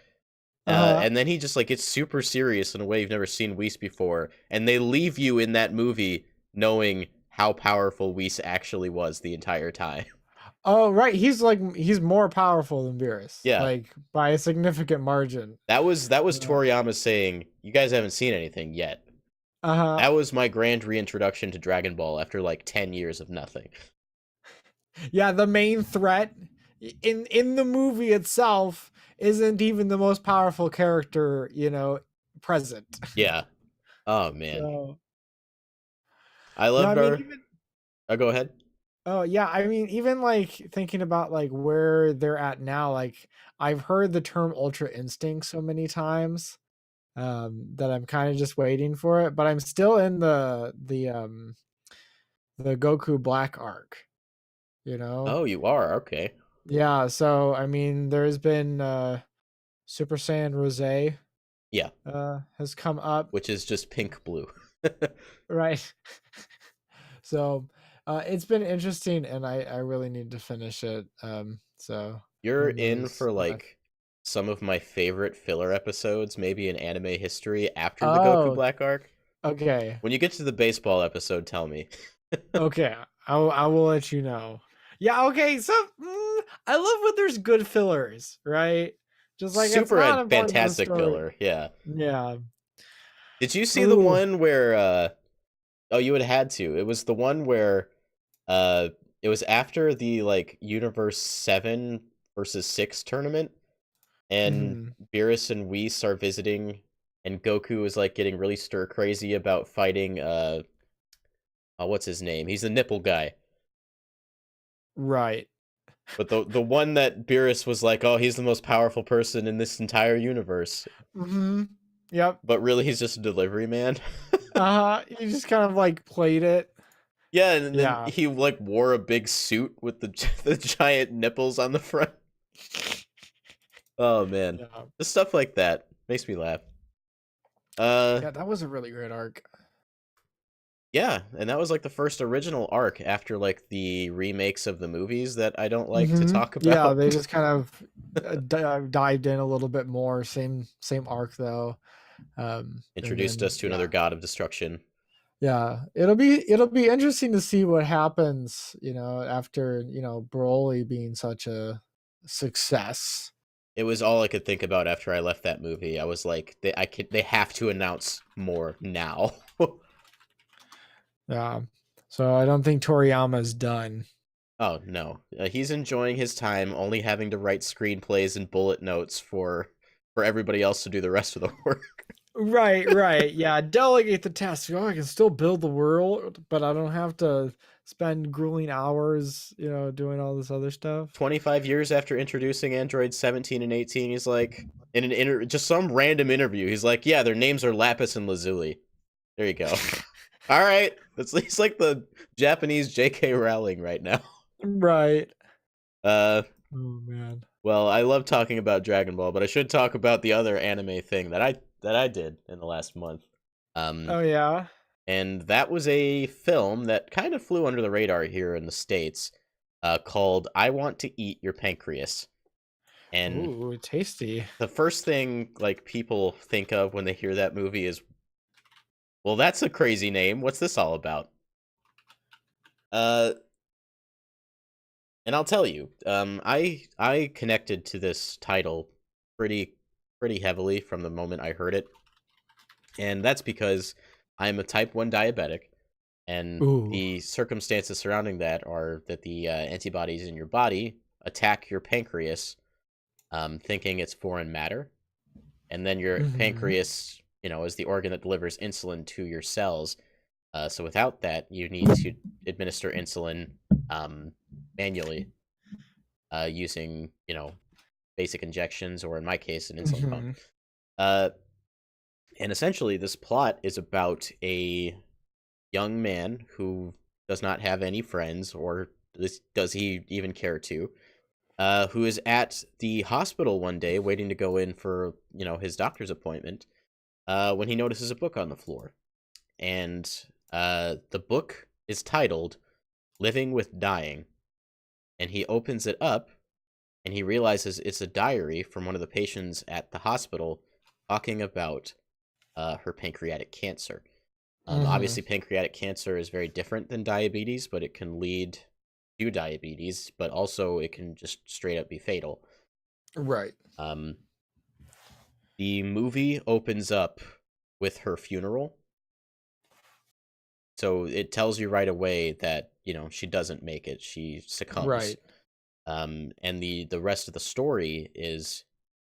[SPEAKER 1] Uh
[SPEAKER 2] And then he just like gets super serious in a way you've never seen Whis before, and they leave you in that movie knowing how powerful Whis actually was the entire time.
[SPEAKER 1] Oh, right. He's more powerful than Beerus,
[SPEAKER 2] Yeah,
[SPEAKER 1] like by a significant margin.
[SPEAKER 2] that was
[SPEAKER 1] Yeah.
[SPEAKER 2] Toriyama saying, "You guys haven't seen anything yet."
[SPEAKER 1] Uh-huh.
[SPEAKER 2] That was my grand reintroduction to Dragon Ball after like 10 years of nothing.
[SPEAKER 1] Yeah, the main threat in the movie itself isn't even the most powerful character, present.
[SPEAKER 2] Yeah. Oh man.
[SPEAKER 1] So,
[SPEAKER 2] I
[SPEAKER 1] yeah,
[SPEAKER 2] love
[SPEAKER 1] I mean
[SPEAKER 2] our
[SPEAKER 1] even
[SPEAKER 2] go ahead.
[SPEAKER 1] oh yeah, I mean even like thinking about like where they're at now, like I've heard the term Ultra Instinct so many times that I'm kind of just waiting for it, but I'm still in the Goku Black arc, you know?
[SPEAKER 2] Oh, you are. Okay.
[SPEAKER 1] Yeah, so I mean there's been Super Saiyan Rose
[SPEAKER 2] Yeah,
[SPEAKER 1] has come up,
[SPEAKER 2] which is just pink blue.
[SPEAKER 1] right? So it's been interesting and I really need to finish it. So
[SPEAKER 2] You're
[SPEAKER 1] who
[SPEAKER 2] in
[SPEAKER 1] knows?
[SPEAKER 2] for like some of my favorite filler episodes, maybe in anime history after the Goku
[SPEAKER 1] Oh,
[SPEAKER 2] Black arc.
[SPEAKER 1] okay.
[SPEAKER 2] When you get to the baseball episode, tell me.
[SPEAKER 1] Okay. I will let you know. Yeah, okay. So I love when there's good fillers, right? Just like it's
[SPEAKER 2] Super
[SPEAKER 1] not
[SPEAKER 2] and
[SPEAKER 1] important to the
[SPEAKER 2] fantastic
[SPEAKER 1] story.
[SPEAKER 2] filler. Yeah.
[SPEAKER 1] Yeah.
[SPEAKER 2] Did you see the
[SPEAKER 1] Ooh.
[SPEAKER 2] one where oh, you would have had to. It was the one where uh it was after the like Universe 7 versus 6 tournament, and
[SPEAKER 1] Mhm.
[SPEAKER 2] Beerus and Whis are visiting, and Goku is like getting really stir crazy about fighting oh, what's his name? He's the nipple guy.
[SPEAKER 1] Right.
[SPEAKER 2] But the one that Beerus was like, "Oh, he's the most powerful person in this entire universe."
[SPEAKER 1] Mhm. Yep.
[SPEAKER 2] But really he's just a delivery man.
[SPEAKER 1] Uh-huh. You just kind of like played it.
[SPEAKER 2] Yeah, and then
[SPEAKER 1] Yeah.
[SPEAKER 2] he like wore a big suit with the the giant nipples on the front. Oh man.
[SPEAKER 1] Yeah.
[SPEAKER 2] Just stuff like that makes me laugh. Uh
[SPEAKER 1] Yeah, that was a really great arc.
[SPEAKER 2] yeah, and that was like the first original arc after like the remakes of the movies that I don't like to
[SPEAKER 1] Mhm.
[SPEAKER 2] talk
[SPEAKER 1] Yeah,
[SPEAKER 2] about.
[SPEAKER 1] they just kind of dived in a little bit more. Same arc though. And
[SPEAKER 2] Introduced
[SPEAKER 1] then
[SPEAKER 2] us to another
[SPEAKER 1] yeah.
[SPEAKER 2] god of destruction.
[SPEAKER 1] Yeah, it'll be interesting to see what happens, after, Broly being such a success.
[SPEAKER 2] It was all I could think about after I left that movie. I was like, they have to announce more now.
[SPEAKER 1] Yeah. So I don't think Toriyama's done.
[SPEAKER 2] Oh no, he's enjoying his time, only having to write screenplays and bullet notes for everybody else to do the rest of the work.
[SPEAKER 1] Right, right. Yeah, delegate the task. Oh, I can still build the world, but I don't have to spend grueling hours, doing all this other stuff.
[SPEAKER 2] 25 years after introducing Android 17 and 18, he's like in just some random interview. He's like, "Yeah, their names are Lapis and Lazuli." There you go. All right, he's like the Japanese J.K. Rowling right now.
[SPEAKER 1] Right.
[SPEAKER 2] Uh,
[SPEAKER 1] Oh man.
[SPEAKER 2] well, I love talking about Dragon Ball, but I should talk about the other anime thing that I did in the last month. Um,
[SPEAKER 1] Oh yeah.
[SPEAKER 2] and that was a film that kind of flew under the radar here in the States, called "I Want to Eat Your Pancreas." And
[SPEAKER 1] Ooh, tasty.
[SPEAKER 2] the first thing like people think of when they hear that movie is, well, that's a crazy name. What's this all about? Uh, and I'll tell you, I connected to this title pretty pretty heavily from the moment I heard it, and that's because I'm a type 1 diabetic, and
[SPEAKER 1] Ooh.
[SPEAKER 2] the circumstances surrounding that are that the antibodies in your body attack your pancreas, thinking it's foreign matter, and then your
[SPEAKER 1] Hmm.
[SPEAKER 2] pancreas, is the organ that delivers insulin to your cells. So without that, you need to administer insulin manually, using basic injections, or in my case, an insulin pump.
[SPEAKER 1] Hmm.
[SPEAKER 2] Uh, and essentially, this plot is about a young man who does not have any friends, or does he even care to, who is at the hospital one day waiting to go in for his doctor's appointment, when he notices a book on the floor, and the book is titled "Living with Dying," and he opens it up and he realizes it's a diary from one of the patients at the hospital talking about her pancreatic cancer.
[SPEAKER 1] Hmm.
[SPEAKER 2] Obviously, pancreatic cancer is very different than diabetes, but it can lead to diabetes, but also it can just straight up be fatal.
[SPEAKER 1] Right.
[SPEAKER 2] Um, the movie opens up with her funeral, so it tells you right away that she doesn't make it; she succumbs.
[SPEAKER 1] Right.
[SPEAKER 2] And the rest of the story is,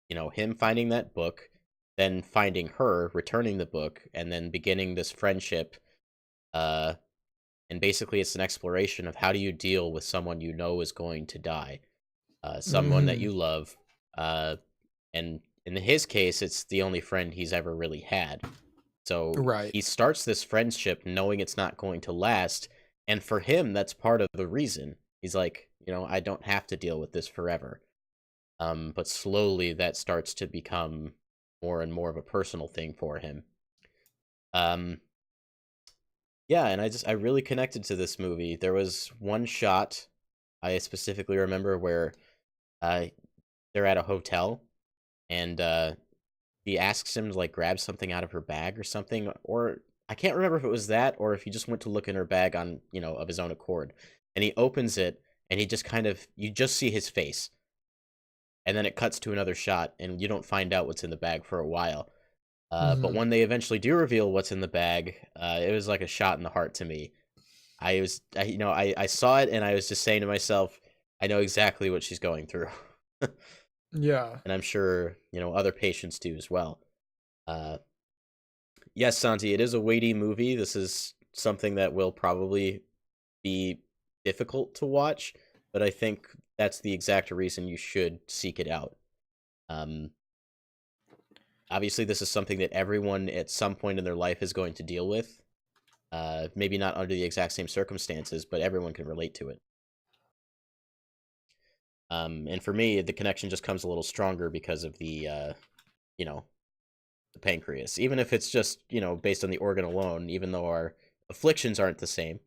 [SPEAKER 2] him finding that book, then finding her, returning the book, and then beginning this friendship. Uh, and basically, it's an exploration of how do you deal with someone you know is going to die, someone that
[SPEAKER 1] Hmm.
[SPEAKER 2] you love, uh, and in his case, it's the only friend he's ever really had. So
[SPEAKER 1] Right.
[SPEAKER 2] he starts this friendship knowing it's not going to last, and for him, that's part of the reason. He's like, I don't have to deal with this forever. But slowly that starts to become more and more of a personal thing for him. Um, yeah, and I really connected to this movie. There was one shot I specifically remember where uh, they're at a hotel, and he asks him to like grab something out of her bag or something, or I can't remember if it was that or if he just went to look in her bag on of his own accord, and he opens it and he just kind of you just see his face, and then it cuts to another shot and you don't find out what's in the bag for a while. But
[SPEAKER 1] Hmm.
[SPEAKER 2] when they eventually do reveal what's in the bag, it was like a shot in the heart to me. I saw it and I was just saying to myself, I know exactly what she's going through.
[SPEAKER 1] Yeah.
[SPEAKER 2] And I'm sure other patients do as well. Uh, yes, Santi, it is a weighty movie. This is something that will probably be difficult to watch, but I think that's the exact reason you should seek it out. Um, Obviously, this is something that everyone at some point in their life is going to deal with. Maybe not under the exact same circumstances, but everyone can relate to it. And for me, the connection just comes a little stronger because of you know, the pancreas. Even if it's just, based on the organ alone, even though our afflictions aren't the same.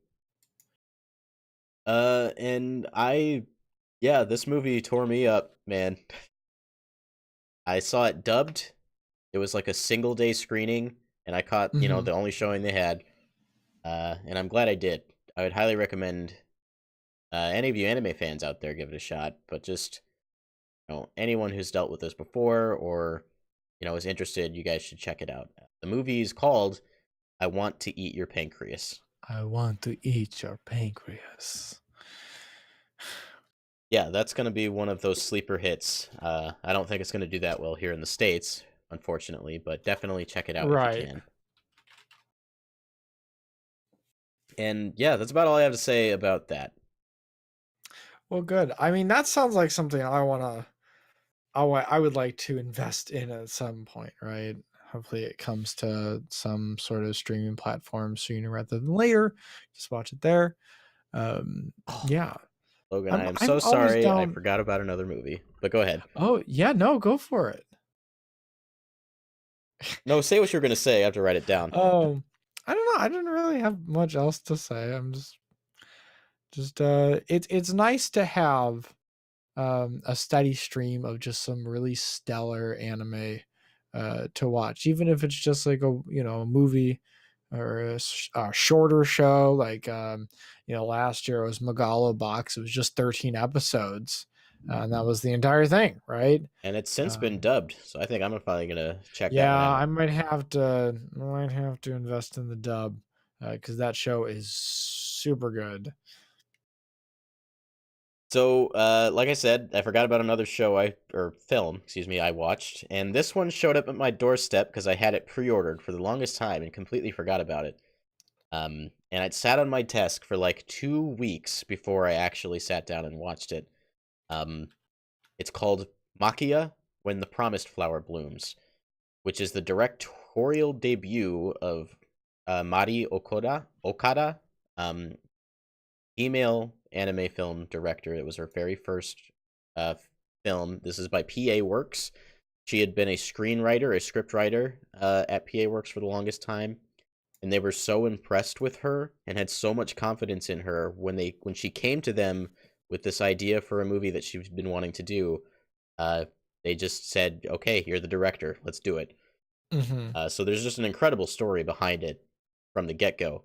[SPEAKER 2] And yeah, this movie tore me up, man. I saw it dubbed. It was like a single day screening, and I caught,
[SPEAKER 1] Hmm.
[SPEAKER 2] the only showing they had. And I'm glad I did. I would highly recommend any of you anime fans out there give it a shot, but just anyone who's dealt with this before or is interested, you guys should check it out. The movie is called "I Want to Eat Your Pancreas."
[SPEAKER 1] I want to eat your pancreas.
[SPEAKER 2] Yeah, that's going to be one of those sleeper hits. I don't think it's going to do that well here in the States, unfortunately, but definitely check it out if you
[SPEAKER 1] Right.
[SPEAKER 2] can. And yeah, that's about all I have to say about that.
[SPEAKER 1] Well, good. I mean, that sounds like something I would like to invest in at some point, right? Hopefully it comes to some sort of streaming platform sooner rather than later. Just watch it there.
[SPEAKER 2] Oh,
[SPEAKER 1] Yeah.
[SPEAKER 2] Logan, I
[SPEAKER 1] I'm
[SPEAKER 2] am
[SPEAKER 1] I'm
[SPEAKER 2] so
[SPEAKER 1] always
[SPEAKER 2] sorry. I
[SPEAKER 1] down.
[SPEAKER 2] forgot about another movie. But go ahead.
[SPEAKER 1] Oh yeah, no, go for it.
[SPEAKER 2] No, say what you're gonna say. I have to write it down.
[SPEAKER 1] I don't know. I didn't really have much else to say. I'm just it's nice to have a steady stream of just some really stellar anime to watch, even if it's just like a movie or a shorter show. Like last year it was Megalobox. It was just 13 episodes, and that was the entire thing, right?
[SPEAKER 2] And it's since been
[SPEAKER 1] Um,
[SPEAKER 2] dubbed, so I think I'm probably gonna check that
[SPEAKER 1] yeah,
[SPEAKER 2] one out.
[SPEAKER 1] I might have to invest in the dub because that show is super good.
[SPEAKER 2] So, like I said, I forgot about another show or film, excuse me, I watched, and this one showed up at my doorstep because I had it pre-ordered for the longest time and completely forgot about it. And it sat on my desk for like 2 weeks before I actually sat down and watched it. Um, it's called Makia When the Promised Flower Blooms, which is the directorial debut of Mari Okada, um, female anime film director. It was her very first uh, film. This is by PA Works. She had been a screenwriter, a scriptwriter at PA Works for the longest time, and they were so impressed with her and had so much confidence in her when she came to them with this idea for a movie that she's been wanting to do. Uh, they just said, "Okay, you're the director. Let's do it."
[SPEAKER 1] Hmm.
[SPEAKER 2] So there's just an incredible story behind it from the get go.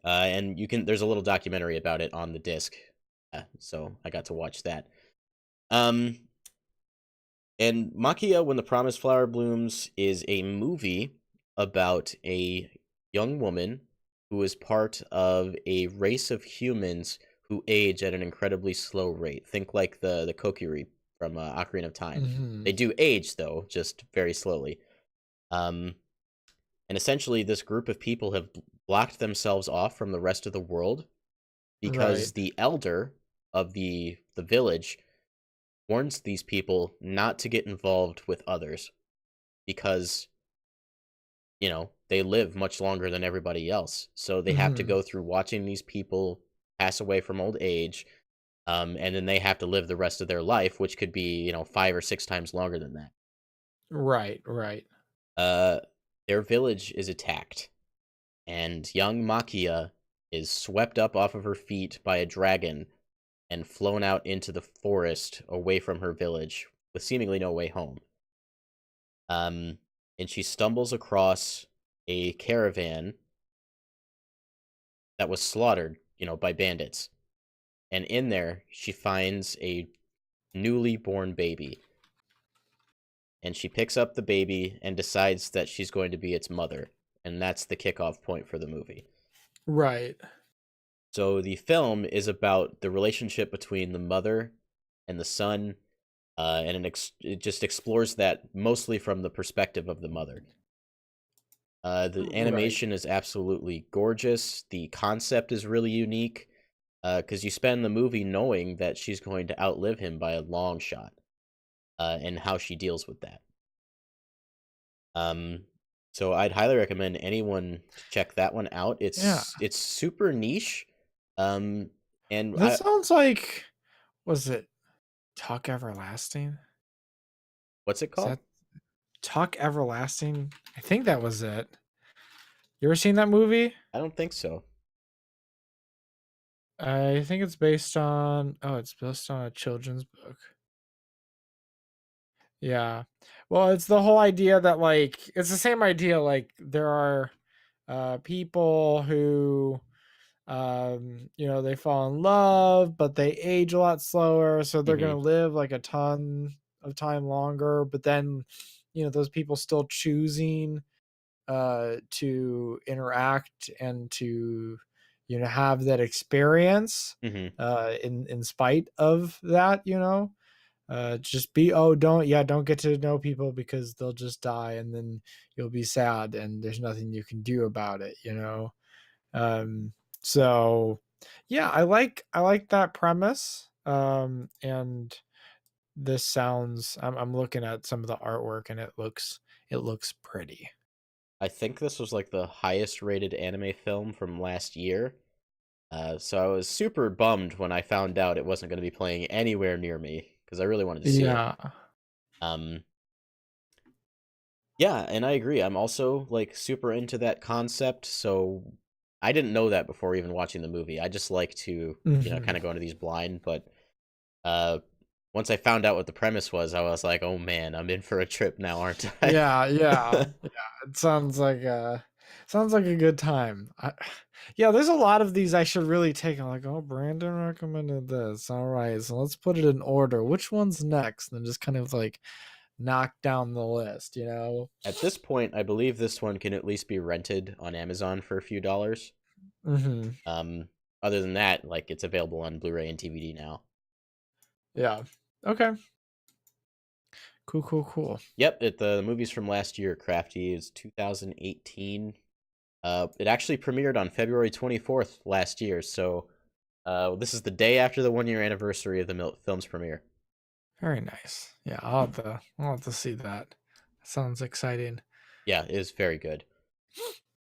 [SPEAKER 2] And there's a little documentary about it on the disc. So I got to watch that. Um, and Makia When the Promised Flower Blooms is a movie about a young woman who is part of a race of humans who age at an incredibly slow rate. Think like the Kokiri from Ocarina of Time.
[SPEAKER 1] Hmm.
[SPEAKER 2] They do age though, just very slowly. Um, and essentially, this group of people have blocked themselves off from the rest of the world
[SPEAKER 1] Right.
[SPEAKER 2] because the elder of the village warns these people not to get involved with others because they live much longer than everybody else, so they have to
[SPEAKER 1] Hmm.
[SPEAKER 2] go through watching these people pass away from old age, and then they have to live the rest of their life, which could be 5 or 6 times longer than that.
[SPEAKER 1] Right. Right.
[SPEAKER 2] uh their village is attacked, and young Makia is swept up off of her feet by a dragon and flown out into the forest away from her village with seemingly no way home. Um, and she stumbles across a caravan that was slaughtered, by bandits. And in there, she finds a newly born baby. And she picks up the baby and decides that she's going to be its mother. And that's the kickoff point for the movie.
[SPEAKER 1] Right.
[SPEAKER 2] So the film is about the relationship between the mother and the son, and it just explores that mostly from the perspective of the mother. The
[SPEAKER 1] Right.
[SPEAKER 2] animation is absolutely gorgeous. The concept is really unique because you spend the movie knowing that she's going to outlive him by a long shot, and how she deals with that. Um, so I'd highly recommend anyone to check that one out.
[SPEAKER 1] Yeah.
[SPEAKER 2] It's super niche, um, and
[SPEAKER 1] That sounds like, was it Talk Everlasting?
[SPEAKER 2] what's it
[SPEAKER 1] Is
[SPEAKER 2] called?
[SPEAKER 1] that Talk Everlasting? I think that was it. You ever seen that movie?
[SPEAKER 2] I don't think so.
[SPEAKER 1] I think it's based on a children's book. Yeah. Well, it's the whole idea that like it's the same idea like there are people who they fall in love, but they age a lot slower, so they're
[SPEAKER 2] Hmm.
[SPEAKER 1] going to live like a ton of time longer, but then those people still choosing to interact and to have that experience
[SPEAKER 2] Hmm.
[SPEAKER 1] in spite of that, just be oh don't get to know people because they'll just die and then you'll be sad and there's nothing you can do about it, um so yeah, I like that premise, and this sounds I'm looking at some of the artwork and it looks pretty.
[SPEAKER 2] I think this was like the highest rated anime film from last year. So I was super bummed when I found out it wasn't going to be playing anywhere near me because I really wanted to see it.
[SPEAKER 1] Yeah.
[SPEAKER 2] Um, yeah, and I agree. I'm also like super into that concept. So I didn't know that before even watching the movie. I just like to,
[SPEAKER 1] Hmm.
[SPEAKER 2] kind of go into these blind. But uh, once I found out what the premise was, I was like, oh man, I'm in for a trip now, aren't I?
[SPEAKER 1] Yeah, yeah, yeah. It sounds like a good time. Yeah, there's a lot of these I should really take. I'm like, oh, Brandon recommended this. All right, so let's put it in order. Which one's next? And just kind of like knock down the list, you know?
[SPEAKER 2] At this point, I believe this one can at least be rented on Amazon for a few dollars.
[SPEAKER 1] Hmm.
[SPEAKER 2] Um, Other than that, like it's available on Blu-ray and DVD now.
[SPEAKER 1] Yeah. Okay. Cool, cool, cool.
[SPEAKER 2] Yep, the movie's from last year. Crafty is 2018. It actually premiered on February 24th last year, so this is the day after the 1 year anniversary of the film's premiere.
[SPEAKER 1] Very nice. Yeah, I'll have to see that. Sounds exciting.
[SPEAKER 2] Yeah, it is very good.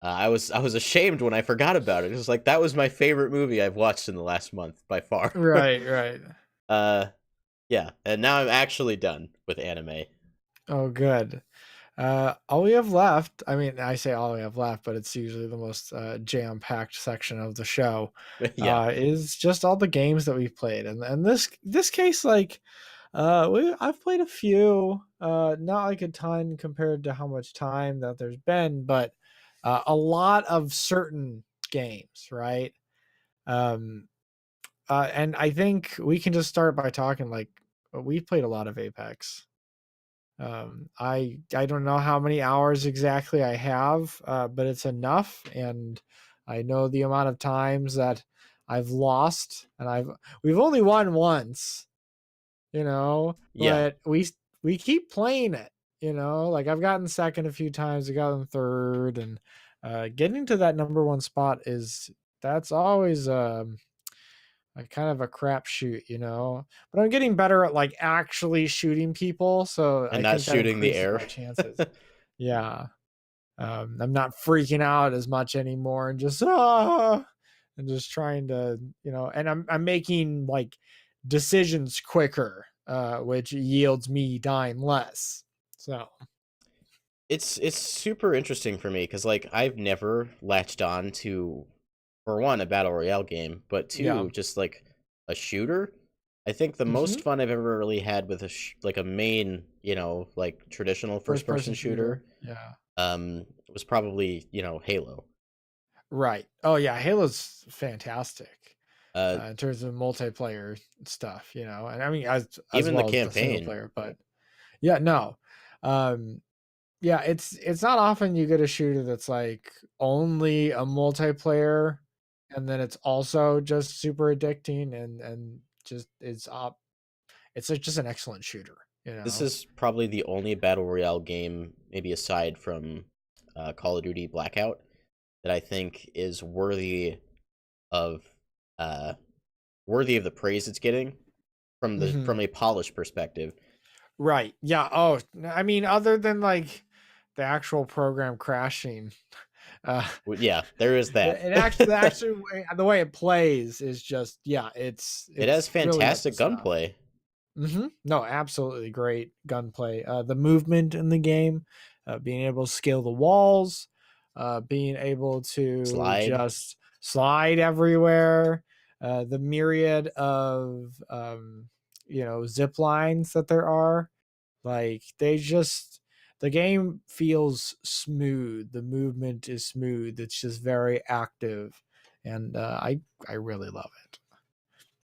[SPEAKER 2] I was ashamed when I forgot about it. It was like that was my favorite movie I've watched in the last month by far.
[SPEAKER 1] Right, right.
[SPEAKER 2] uh, yeah, and now I'm actually done with anime.
[SPEAKER 1] Oh, good. All we have left, I mean, I say all we have left, but it's usually the most jam-packed section of the show,
[SPEAKER 2] Yeah,
[SPEAKER 1] is just all the games that we've played. And this case, like, I've played a few, not like a ton compared to how much time that there's been, but a lot of certain games, right? Um, and I think we can just start by talking like we've played a lot of Apex. I don't know how many hours exactly I have, but it's enough, and I know the amount of times that I've lost, and we've only won once, you know,
[SPEAKER 2] yeah.
[SPEAKER 1] but we keep playing it, you know. Like I've gotten second a few times, I gotten third, and getting to that number one spot is that's always like kind of a crapshoot, you know. But I'm getting better at like actually shooting people, so
[SPEAKER 2] And
[SPEAKER 1] I
[SPEAKER 2] not
[SPEAKER 1] think that
[SPEAKER 2] shooting the
[SPEAKER 1] increases
[SPEAKER 2] air.
[SPEAKER 1] my chances. Yeah, I'm not freaking out as much anymore, and just trying to, you know, and I'm making like decisions quicker, which yields me dying less. So,
[SPEAKER 2] It's super interesting for me because like I've never latched on to, for one, a battle royale game, but
[SPEAKER 1] yeah.
[SPEAKER 2] two, just like a shooter. I think the
[SPEAKER 1] Hmm.
[SPEAKER 2] most fun I've ever really had with like a main, like traditional first
[SPEAKER 1] First
[SPEAKER 2] person
[SPEAKER 1] person
[SPEAKER 2] shooter,
[SPEAKER 1] shooter. Yeah.
[SPEAKER 2] was probably, Halo.
[SPEAKER 1] Right. Oh yeah, Halo's fantastic.
[SPEAKER 2] Uh,
[SPEAKER 1] In terms of multiplayer stuff, you know, and I mean as
[SPEAKER 2] Even the
[SPEAKER 1] well as the single
[SPEAKER 2] campaign.
[SPEAKER 1] player, but yeah, no, um, yeah, it's not often you get a shooter that's like only a multiplayer, and then it's also just super addicting and just it's like just an excellent shooter, you
[SPEAKER 2] This
[SPEAKER 1] know.
[SPEAKER 2] is probably the only battle royale game, maybe aside from Call of Duty Blackout, that I think is of uh, worthy of the praise it's getting
[SPEAKER 1] Hmm.
[SPEAKER 2] from a polished perspective.
[SPEAKER 1] Right. Yeah. Oh, I mean, other than like the actual program crashing, uh,
[SPEAKER 2] Yeah, there is that.
[SPEAKER 1] the actually the way it plays is just yeah,
[SPEAKER 2] It has
[SPEAKER 1] it's really up to
[SPEAKER 2] fantastic
[SPEAKER 1] snuff.
[SPEAKER 2] gunplay.
[SPEAKER 1] No, absolutely great gunplay. The movement in the game, being able to scale the walls, being able to
[SPEAKER 2] Slide.
[SPEAKER 1] just slide everywhere, the myriad of you know, zip lines that there are, like they just the game feels smooth. The movement is smooth. It's just very active, and I really love it.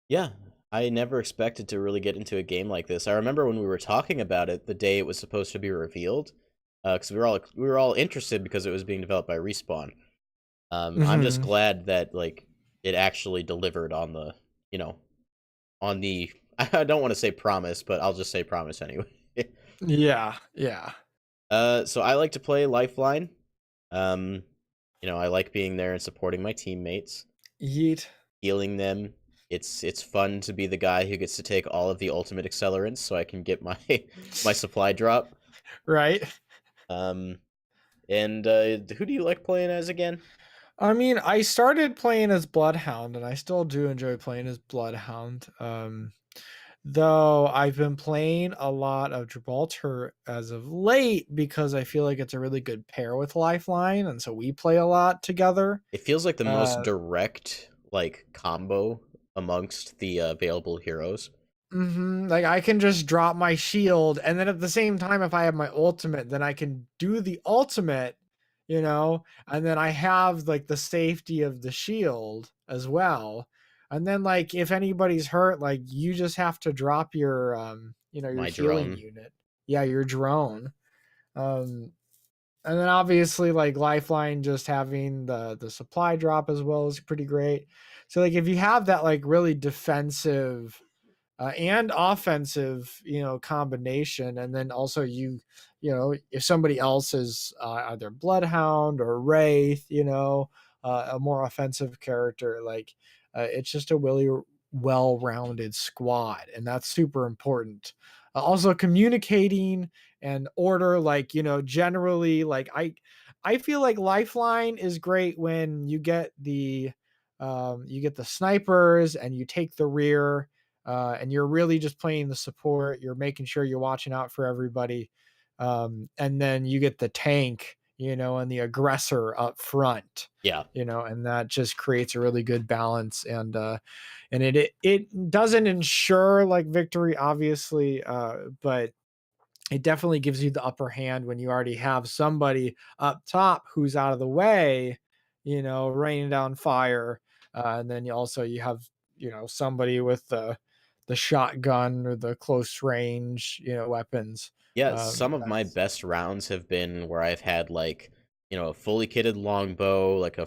[SPEAKER 2] Yeah, I never expected to really get into a game like this. I remember when we were talking about it the day it was supposed to be revealed, because we were all interested because it was being developed by Respawn. I'm just
[SPEAKER 1] Hmm.
[SPEAKER 2] glad that like it actually delivered on the, you know, on the I don't want to say promise, but I'll just say promise anyway.
[SPEAKER 1] Yeah, yeah.
[SPEAKER 2] So I like to play Lifeline. Um, I like being there and supporting my teammates,
[SPEAKER 1] Yeet.
[SPEAKER 2] healing them. It's fun to be the guy who gets to take all of the ultimate accelerants so I can get my my supply drop.
[SPEAKER 1] Right.
[SPEAKER 2] Um, and who do you like playing as again?
[SPEAKER 1] I mean, I started playing as Bloodhound, and I still do enjoy playing as Bloodhound. Though I've been playing a lot of Gibraltar as of late because I feel like it's a really good pair with Lifeline, and so we play a lot together.
[SPEAKER 2] It feels like the most
[SPEAKER 1] Uh,
[SPEAKER 2] direct like combo amongst the available heroes.
[SPEAKER 1] like I can just drop my shield, and then at the same time, if I have my ultimate, then I can do the ultimate, and then I have like the safety of the shield as well. And then like if anybody's hurt, like you just have to drop your your
[SPEAKER 2] My
[SPEAKER 1] healing
[SPEAKER 2] drone.
[SPEAKER 1] unit. Yeah, your drone. Um and then obviously like Lifeline just having the supply drop as well is pretty great. So like if you have that like really defensive and offensive, combination. And then also if somebody else is either Bloodhound or Wraith, a more offensive character, like it's just a really well-rounded squad, and that's super important. Also, communicating and order, like generally, like I feel like Lifeline is great when you get the snipers and you take the rear, and you're really just playing the support. You're making sure you're watching out for everybody, and then you get the tank, and the aggressor up front,
[SPEAKER 2] Yeah.
[SPEAKER 1] and that just creates a really good balance. And it doesn't ensure like victory, obviously, but it definitely gives you the upper hand when you already have somebody up top who's out of the way, raining down fire. And then you have, somebody with the shotgun or the close range, weapons.
[SPEAKER 2] Yeah, some of my
[SPEAKER 1] That's
[SPEAKER 2] best rounds have been where I've had like, a fully kitted longbow, like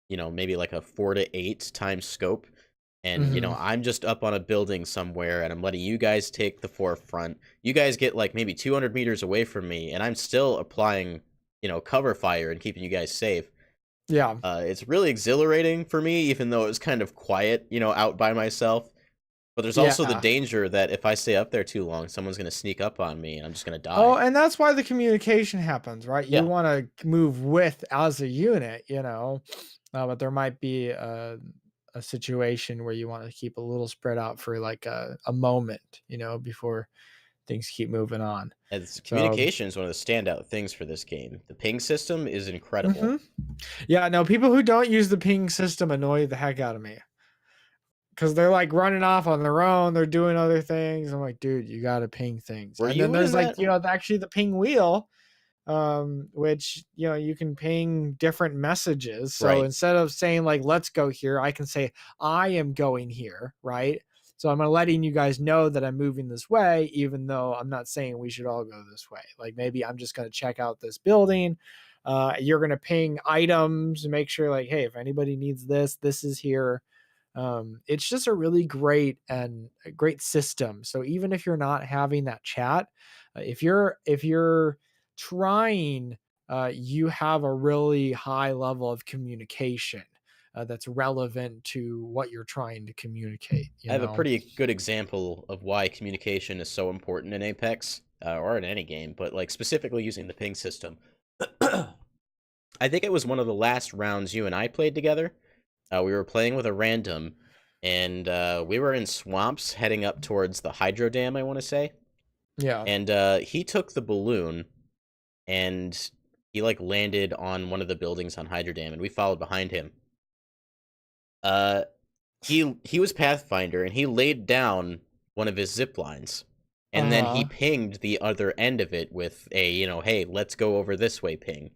[SPEAKER 2] maybe like a 4 to 8 times scope. And,
[SPEAKER 1] Mhm.
[SPEAKER 2] I'm just up on a building somewhere and I'm letting you guys take the forefront. You guys get like maybe 200 meters away from me and I'm still applying, cover fire and keeping you guys safe.
[SPEAKER 1] Yeah.
[SPEAKER 2] It's really exhilarating for me, even though it was kind of quiet, out by myself. But there's also the
[SPEAKER 1] Yeah.
[SPEAKER 2] danger that if I stay up there too long, someone's going to sneak up on me and I'm just going to
[SPEAKER 1] Oh,
[SPEAKER 2] die.
[SPEAKER 1] and that's why the communication happens, right? You
[SPEAKER 2] Yeah.
[SPEAKER 1] want to move with as a unit, but there might be a situation where you want to keep a little spread out for like a moment, before things keep moving on.
[SPEAKER 2] As
[SPEAKER 1] So,
[SPEAKER 2] communication is one of the standout things for this game. The ping system is incredible.
[SPEAKER 1] mhm. Yeah, no, people who don't use the ping system annoy the heck out of me because they're like running off on their own. They're doing other things. I'm like, dude, you got to ping things.
[SPEAKER 2] Were
[SPEAKER 1] And then
[SPEAKER 2] you in
[SPEAKER 1] there's like,
[SPEAKER 2] that?
[SPEAKER 1] actually the ping wheel, which you can ping different messages. So
[SPEAKER 2] Right.
[SPEAKER 1] instead of saying like let's go here, I can say I am going here, right? So I'm letting you guys know that I'm moving this way, even though I'm not saying we should all go this way. Like maybe I'm just going to check out this building. You're going to ping items and make sure like, hey, if anybody needs this, this is here. It's just a really great and a great system. So even if you're not having that chat, if you're trying, you have a really high level of communication that's relevant to what you're trying to communicate.
[SPEAKER 2] I have a pretty good example of why communication is so important in Apex, or in any game, but like specifically using the ping system. I think it was one of the last rounds you and I played together. We were playing with a random, and we were in swamps heading up towards the hydro dam, I want to say.
[SPEAKER 1] Yeah.
[SPEAKER 2] And he took the balloon, and he like landed on one of the buildings on hydro dam, and we followed behind him. Uh, he was Pathfinder, and he laid down one of his zip lines,
[SPEAKER 1] Uh
[SPEAKER 2] and then he
[SPEAKER 1] huh.
[SPEAKER 2] pinged the other end of it with a hey, let's go over this way ping.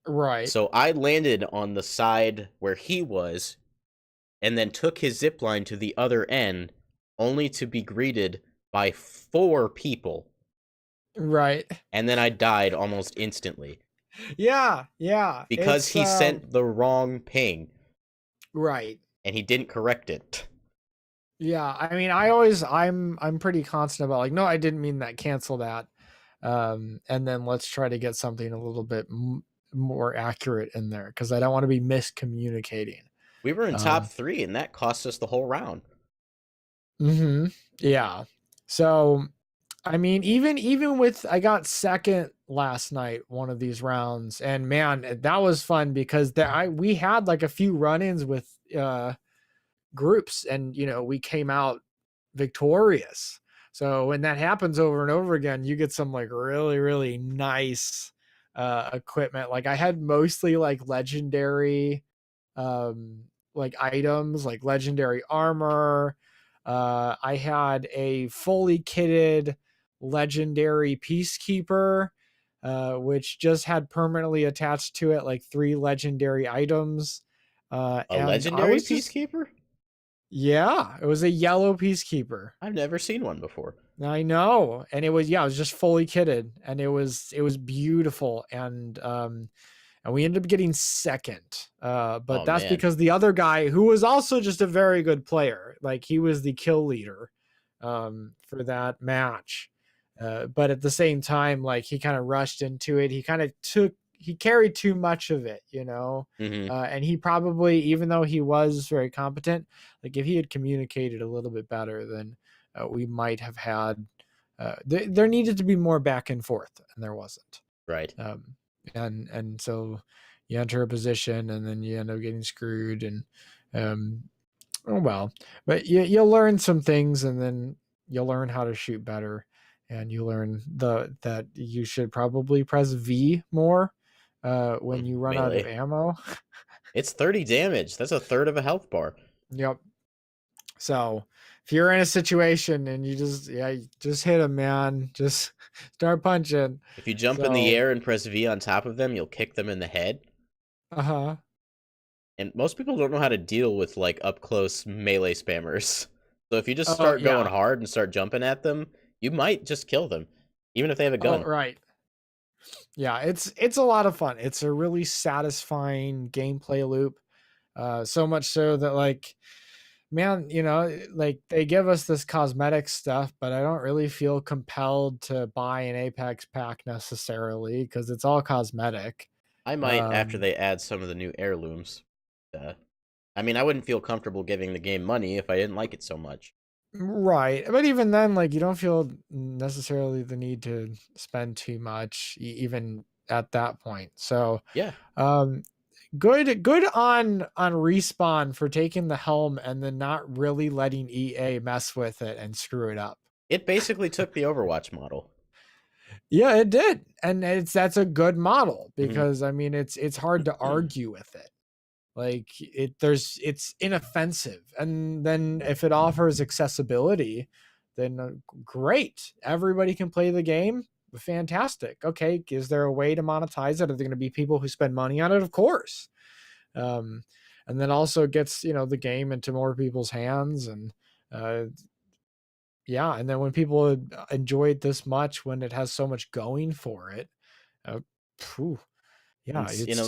[SPEAKER 1] Right.
[SPEAKER 2] So I landed on the side where he was, and then took his zip line to the other end, only to be greeted by 4 people,
[SPEAKER 1] Right.
[SPEAKER 2] and then I died almost instantly
[SPEAKER 1] Yeah. Yeah.
[SPEAKER 2] because
[SPEAKER 1] It's
[SPEAKER 2] he sent the wrong ping
[SPEAKER 1] right.
[SPEAKER 2] and he didn't correct it.
[SPEAKER 1] Yeah, I mean, I'm pretty constant about like, no, I didn't mean that. Cancel that. And then let's try to get something a little bit more accurate in there because I don't want to be miscommunicating.
[SPEAKER 2] We were in top
[SPEAKER 1] Um,
[SPEAKER 2] 3, and that cost us the whole round.
[SPEAKER 1] yeah. So I mean, even with I got second last night, one of these rounds, and man, that was fun because we had like a few run-ins with groups, and we came out victorious. So when that happens over and over again, you get some like really really nice equipment. Like I had mostly like legendary like items, like legendary armor. I had a fully kitted legendary peacekeeper, which just had permanently attached to it like 3 legendary items.
[SPEAKER 2] A
[SPEAKER 1] And I
[SPEAKER 2] legendary
[SPEAKER 1] was just
[SPEAKER 2] peacekeeper?
[SPEAKER 1] yeah, it was a yellow peacekeeper.
[SPEAKER 2] I've never seen one before.
[SPEAKER 1] I know. And it was just fully kitted, and it was beautiful. And we ended up getting second. But
[SPEAKER 2] Oh
[SPEAKER 1] that's
[SPEAKER 2] man.
[SPEAKER 1] because the other guy, who was also just a very good player, like he was the kill leader for that match. But at the same time, like he kind of rushed into it. He carried too much of it,
[SPEAKER 2] Hmm.
[SPEAKER 1] and he probably, even though he was very competent, like if he had communicated a little bit better, then we might have had. There needed to be more back and forth, and there wasn't.
[SPEAKER 2] Right.
[SPEAKER 1] Um, and so you enter a position, and then you end up getting screwed, and um, oh well. But you'll learn some things, and then you'll learn how to shoot better, and you learn that you should probably press V more when you run out of
[SPEAKER 2] Melee.
[SPEAKER 1] ammo.
[SPEAKER 2] It's 30 damage. That's a third of a health bar.
[SPEAKER 1] Yep. So if you're in a situation and you just hit them, man, just start punching.
[SPEAKER 2] If you jump in the
[SPEAKER 1] So
[SPEAKER 2] air and press V on top of them, you'll kick them in the head.
[SPEAKER 1] uh-huh.
[SPEAKER 2] And most people don't know how to deal with like up close melee spammers. So if you just
[SPEAKER 1] Oh
[SPEAKER 2] start going
[SPEAKER 1] yeah.
[SPEAKER 2] hard and start jumping at them, you might just kill them, even if they have a
[SPEAKER 1] Oh
[SPEAKER 2] gun.
[SPEAKER 1] right. Yeah, it's a lot of fun. It's a really satisfying gameplay loop. So much so that like, man, like they give us this cosmetic stuff, but I don't really feel compelled to buy an Apex pack necessarily because it's all cosmetic.
[SPEAKER 2] I might after
[SPEAKER 1] Um,
[SPEAKER 2] they add some of the new heirlooms. Uh, I mean, I wouldn't feel comfortable giving the game money if I didn't like it so much.
[SPEAKER 1] right. But even then, like you don't feel necessarily the need to spend too much, even at that point. So
[SPEAKER 2] Yeah,
[SPEAKER 1] um good on Respawn for taking the helm and then not really letting EA mess with it and screw it up.
[SPEAKER 2] it basically took the Overwatch model.
[SPEAKER 1] Yeah, it did. And that's a good model
[SPEAKER 2] Hmm.
[SPEAKER 1] because I mean it's hard to argue with it. Like it's inoffensive. And then if it offers accessibility, then great. Everybody can play the game. Fantastic. Okay, is there a way to monetize it? Are there going to be people who spend money on it? Of course. um, and then also gets the game into more people's hands, and uh, yeah, and then when people enjoy it this much, when it has so much going for it, uh, phew, yeah,
[SPEAKER 2] And you know,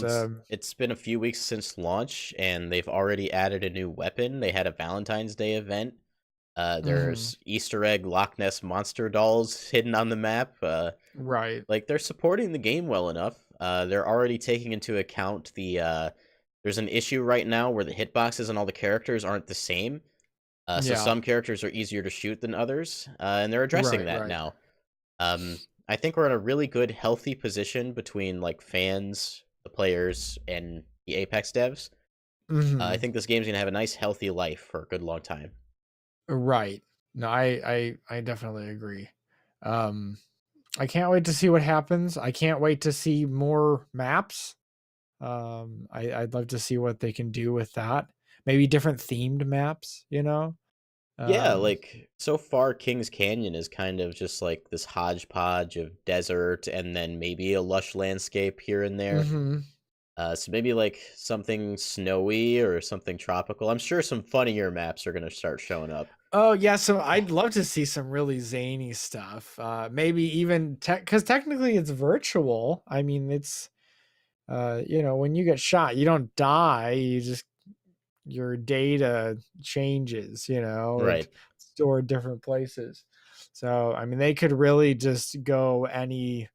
[SPEAKER 2] it's been a few weeks since launch, and they've already added a new weapon. They had a Valentine's Day event.
[SPEAKER 1] mhm,
[SPEAKER 2] There's Easter egg Loch Ness monster dolls hidden on the map.
[SPEAKER 1] right,
[SPEAKER 2] Like they're supporting the game well enough. They're already taking into account the there's an issue right now where the hitboxes and all the characters aren't the same. So
[SPEAKER 1] yeah,
[SPEAKER 2] some characters are easier to shoot than others, and they're addressing
[SPEAKER 1] right,
[SPEAKER 2] that
[SPEAKER 1] right,
[SPEAKER 2] now. I think we're in a really good, healthy position between like fans, the players, and the Apex devs. I
[SPEAKER 1] mhm,
[SPEAKER 2] think this game's gonna have a nice, healthy life for a good long time.
[SPEAKER 1] right. No, I definitely agree. Um, I can't wait to see what happens. I can't wait to see more maps. I'd love to see what they can do with that. Maybe different themed maps,
[SPEAKER 2] Yeah,
[SPEAKER 1] Um,
[SPEAKER 2] like so far, Kings Canyon is kind of just like this hodgepodge of desert and then maybe a lush landscape here and there.
[SPEAKER 1] mhm.
[SPEAKER 2] So maybe like something snowy or something tropical. I'm sure some funnier maps are gonna start showing up.
[SPEAKER 1] Oh yeah, so I'd love to see some really zany stuff. Maybe even because technically it's virtual. I mean, it's when you get shot, you don't die. You just your data changes. It
[SPEAKER 2] Right.
[SPEAKER 1] stored different places. So I mean, they could really just go any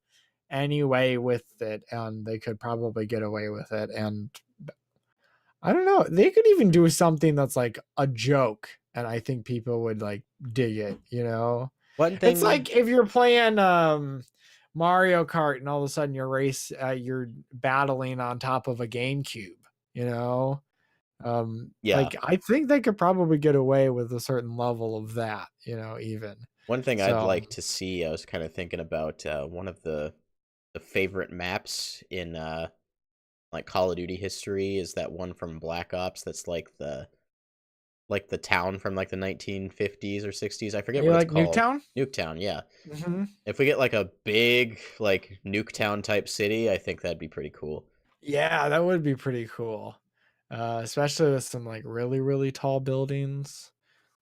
[SPEAKER 1] way with it, and they could probably get away with it. And I don't know, they could even do something that's like a joke, and I think people would like dig it.
[SPEAKER 2] One
[SPEAKER 1] It's
[SPEAKER 2] thing,
[SPEAKER 1] like if you're playing Mario Kart and all of a sudden you're battling on top of a GameCube, you know?
[SPEAKER 2] yeah.
[SPEAKER 1] Like I think they could probably get away with a certain level of that, even.
[SPEAKER 2] One thing I'd
[SPEAKER 1] So,
[SPEAKER 2] like to see, I was kind of thinking about one of the favorite maps in like Call of Duty history is that one from Black Ops that's like the town from like the 1950s or 60s. I forget
[SPEAKER 1] you
[SPEAKER 2] what it's
[SPEAKER 1] like
[SPEAKER 2] called.
[SPEAKER 1] Nuketown?
[SPEAKER 2] Nuketown, yeah.
[SPEAKER 1] Hmm.
[SPEAKER 2] If we get like a big like Nuketown type city, I think that'd be pretty cool.
[SPEAKER 1] Yeah, that would be pretty cool. Especially with some like really, really tall buildings.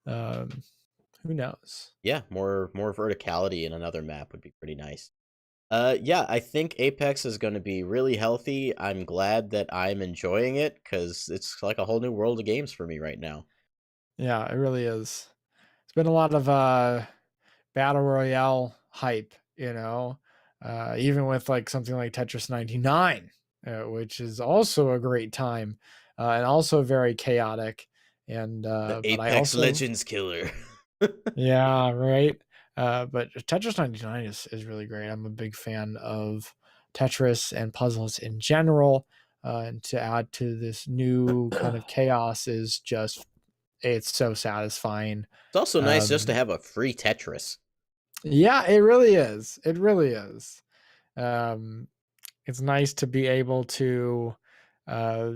[SPEAKER 1] Um, who knows?
[SPEAKER 2] Yeah, more verticality in another map would be pretty nice. Yeah, I think Apex is going to be really healthy. I'm glad that I'm enjoying it because it's like a whole new world of games for me right now.
[SPEAKER 1] Yeah, it really is. It's been a lot of battle royale hype, even with like something like Tetris 99, which is also a great time, and also very chaotic. And
[SPEAKER 2] The
[SPEAKER 1] but I
[SPEAKER 2] Apex
[SPEAKER 1] also,
[SPEAKER 2] Legends killer.
[SPEAKER 1] yeah, right. But Tetris 99 is really great. I'm a big fan of Tetris and puzzles in general. And to add to this new kind of chaos is just, it's so satisfying.
[SPEAKER 2] It's also nice just to
[SPEAKER 1] Um,
[SPEAKER 2] have a free Tetris.
[SPEAKER 1] yeah, it really is. It really is. Um, it's nice to be able to, uh,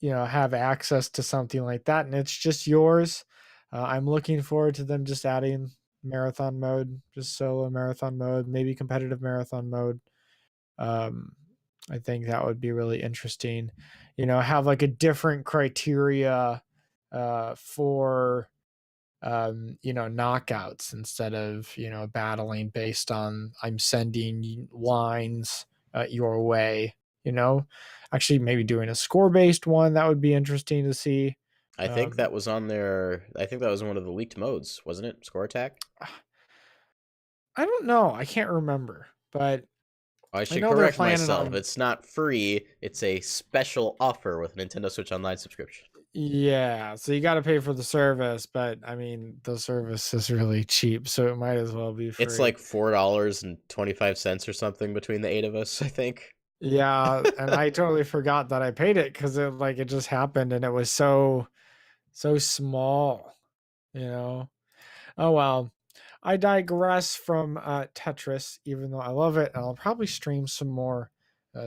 [SPEAKER 1] have access to something like that, and it's just yours. I'm looking forward to them just adding marathon mode, just solo marathon mode, maybe competitive marathon mode. Um, I think that would be really interesting. Have like a different criteria for knockouts instead of battling based on I'm sending lines your way. you know Actually, maybe doing a score based one, that would be interesting to see.
[SPEAKER 2] I think
[SPEAKER 1] um
[SPEAKER 2] that was on there. I think that was one of the leaked modes, wasn't it? Score attack.
[SPEAKER 1] I don't know, I can't remember, but
[SPEAKER 2] I
[SPEAKER 1] I
[SPEAKER 2] should
[SPEAKER 1] know they're
[SPEAKER 2] correct
[SPEAKER 1] planning
[SPEAKER 2] myself.
[SPEAKER 1] on.
[SPEAKER 2] It's not free. It's a special offer with a Nintendo Switch Online subscription.
[SPEAKER 1] Yeah, so you got to pay for the service, but I mean the service is really cheap, so it might as well be
[SPEAKER 2] It's
[SPEAKER 1] free.
[SPEAKER 2] like $4.25 or something between the 8 of us, I think.
[SPEAKER 1] Yeah, and I totally forgot that I paid it because it just happened and it was so small, you know. Oh well. I digress from Tetris, even though I love it, and I'll probably stream some more.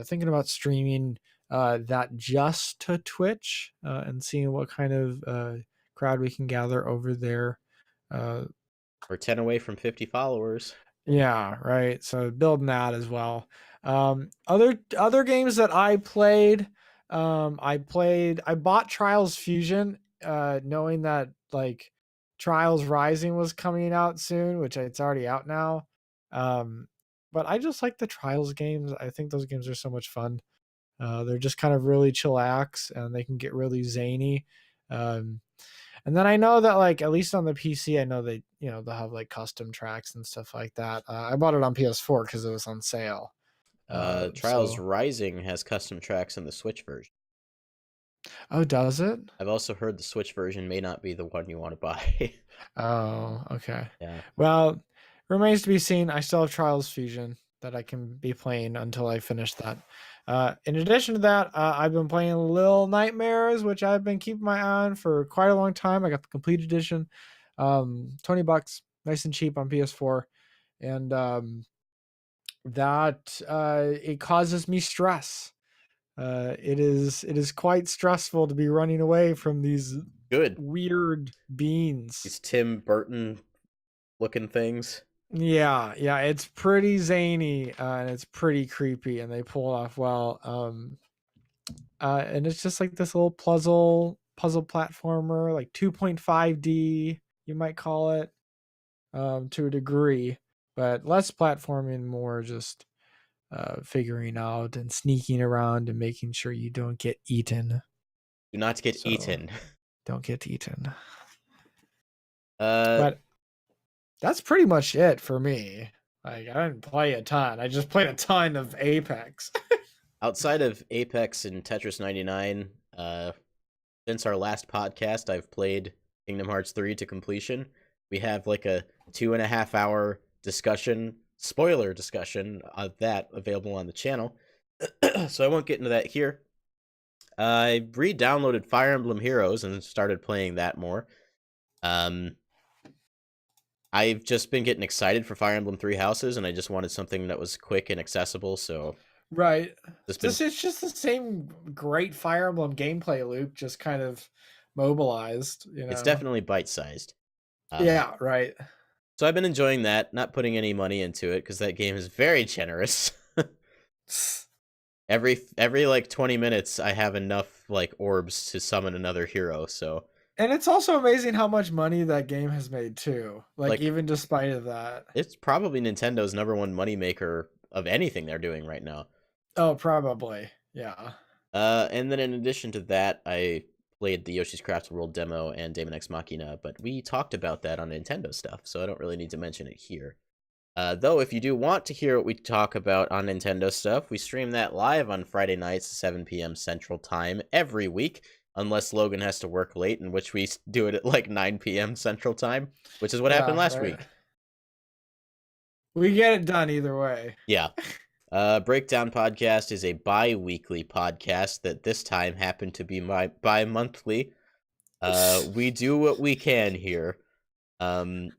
[SPEAKER 1] Thinking about streaming that just to Twitch and seeing what kind of crowd we can gather over there. Uh,
[SPEAKER 2] We're 10 away from 50 followers.
[SPEAKER 1] yeah, right. So building that as well. Other games that I bought Trials Fusion, knowing that like Trials Rising was coming out soon, which it's already out now. Um, but I just like the Trials games. I think those games are so much fun. They're just kind of really chillax and they can get really zany. Um, and then I know that like at least on the PC, I know they'll have like custom tracks and stuff like that. I bought it on PS4 because it was on sale.
[SPEAKER 2] Trials
[SPEAKER 1] So
[SPEAKER 2] Rising has custom tracks in the Switch version.
[SPEAKER 1] oh, does it?
[SPEAKER 2] I've also heard the Switch version may not be the one you want to buy.
[SPEAKER 1] Oh, okay.
[SPEAKER 2] Yeah.
[SPEAKER 1] Well, remains to be seen. I still have Trials Fusion that I can be playing until I finish that. In addition to that, I've been playing Little Nightmares, which I've been keeping my eye on for quite a long time. I got the complete edition, $20, nice and cheap on PS4, and that it causes me stress. It is quite stressful to be running away from these
[SPEAKER 2] Good.
[SPEAKER 1] weird beings.
[SPEAKER 2] These Tim Burton looking things.
[SPEAKER 1] Yeah, yeah, it's pretty zany and it's pretty creepy, and they pull it off well. And it's just like this little puzzle platformer, like 2.5D, you might call it, to a degree, but less platforming, more just figuring out and sneaking around and making sure you don't get eaten.
[SPEAKER 2] Do not get
[SPEAKER 1] So
[SPEAKER 2] eaten.
[SPEAKER 1] don't get eaten.
[SPEAKER 2] Uh,
[SPEAKER 1] But that's pretty much it for me. Like I didn't play a ton. I just played a ton of Apex.
[SPEAKER 2] outside of Apex and Tetris 99, since our last podcast, I've played Kingdom Hearts 3 to completion. We have like a 2.5 hour discussion, spoiler discussion of that available on the channel. So I won't get into that here. I re-downloaded Fire Emblem Heroes and started playing that more. I've just been getting excited for Fire Emblem Three Houses, and I just wanted something that was quick and accessible. So
[SPEAKER 1] Right.
[SPEAKER 2] just been,
[SPEAKER 1] It's just the same great Fire Emblem gameplay loop, just kind of mobilized,
[SPEAKER 2] it's definitely bite-sized.
[SPEAKER 1] Yeah, right.
[SPEAKER 2] So I've been enjoying that, not putting any money into it because that game is very generous. Every like 20 minutes, I have enough like orbs to summon another hero. So
[SPEAKER 1] And it's also amazing how much money that game has made too. Like
[SPEAKER 2] like
[SPEAKER 1] even despite of that.
[SPEAKER 2] it's probably Nintendo's #1 moneymaker of anything they're doing right now.
[SPEAKER 1] Oh, probably. Yeah.
[SPEAKER 2] And then in addition to that, I played the Yoshi's Crafted World demo and Daemon X Machina, but we talked about that on Nintendo stuff, so I don't really need to mention it here. Though, if you do want to hear what we talk about on Nintendo stuff, we stream that live on Friday nights, 7 p.m. Central Time every week, unless Logan has to work late, in which we do it at like 9 p.m. Central Time, which is what happened last week.
[SPEAKER 1] We get it done either way.
[SPEAKER 2] Yeah. Breakdown Podcast is a bi-weekly podcast that this time happened to be bi-monthly. We do what we can here. We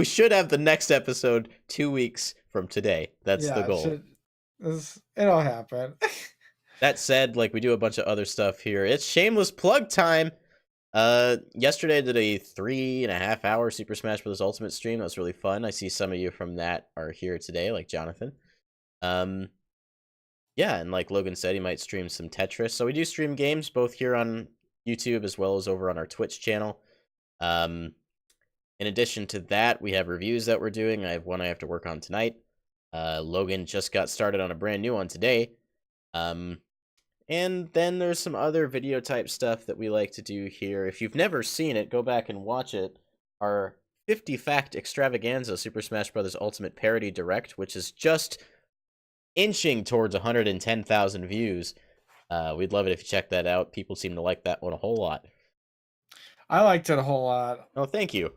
[SPEAKER 2] should have the next episode 2 weeks from today. That's the goal.
[SPEAKER 1] It'll happen.
[SPEAKER 2] That said, like we do a bunch of other stuff here. It's shameless plug time. Yesterday I did a 3.5 hour Super Smash Bros. Ultimate stream. That was really fun. I see some of you from that are here today, like Jonathan. Yeah, and like Logan said, he might stream some Tetris. So we do stream games both here on YouTube as well as over on our Twitch channel. In addition to that, we have reviews that we're doing. I have one I have to work on tonight. Logan just got started on a brand new one today. And then there's some other video type stuff that we like to do here. If you've never seen it, go back and watch it. Our 50 Fact Extravaganza Super Smash Bros. Ultimate Parody Direct, which is just inching towards 110,000 views. We'd love it if you check that out. People seem to like that one a whole lot.
[SPEAKER 1] I liked it a whole lot.
[SPEAKER 2] Oh, thank you.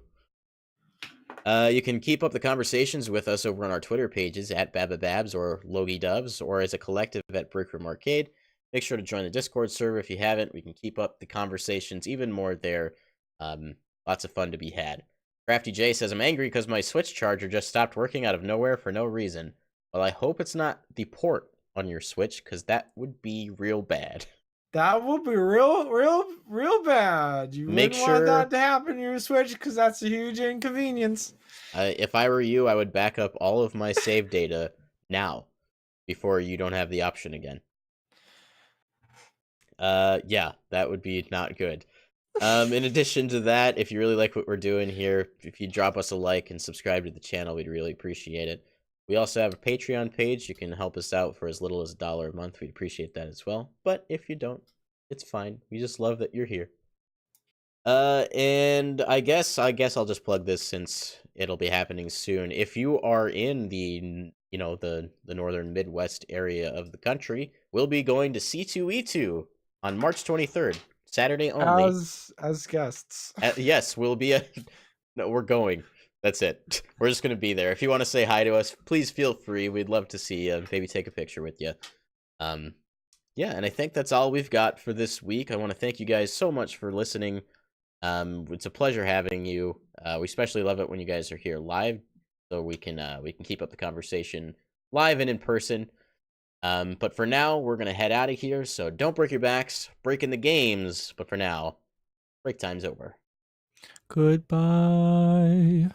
[SPEAKER 2] You can keep up the conversations with us over on our Twitter pages at Babababs or Logie Dubs, or as a collective at Breakroom Arcade. Make sure to join the Discord server if you haven't. We can keep up the conversations even more there. Lots of fun to be had. Crafty J says, I'm angry because my Switch charger just stopped working out of nowhere for no reason. Well, I hope it's not the port on your Switch, because that would be real bad.
[SPEAKER 1] That would be real bad. You wouldn't want that to happen to your Switch, because that's a huge inconvenience.
[SPEAKER 2] If I were you, I would back up all of my save data now, before you don't have the option again. Yeah, that would be not good. In addition to that, if you really like what we're doing here, if you drop us a like and subscribe to the channel, we'd really appreciate it. We also have a Patreon page. You can help us out for as little as $1 a month. We'd appreciate that as well. But if you don't, it's fine. We just love that you're here. And I guess I'll just plug this since it'll be happening soon. If you are in the the northern Midwest area of the country, we'll be going to C2E2 on March 23rd, Saturday only.
[SPEAKER 1] As guests.
[SPEAKER 2] Yes, we'll be no, we're going. That's it. We're just going to be there. If you want to say hi to us, please feel free. We'd love to see you. Maybe take a picture with you. Yeah, and I think that's all we've got for this week. I want to thank you guys so much for listening. It's a pleasure having you. We especially love it when you guys are here live, so we can keep up the conversation live and in person. But for now, we're going to head out of here, so don't break your backs. Breaking the games. But for now, break time's over.
[SPEAKER 1] Goodbye.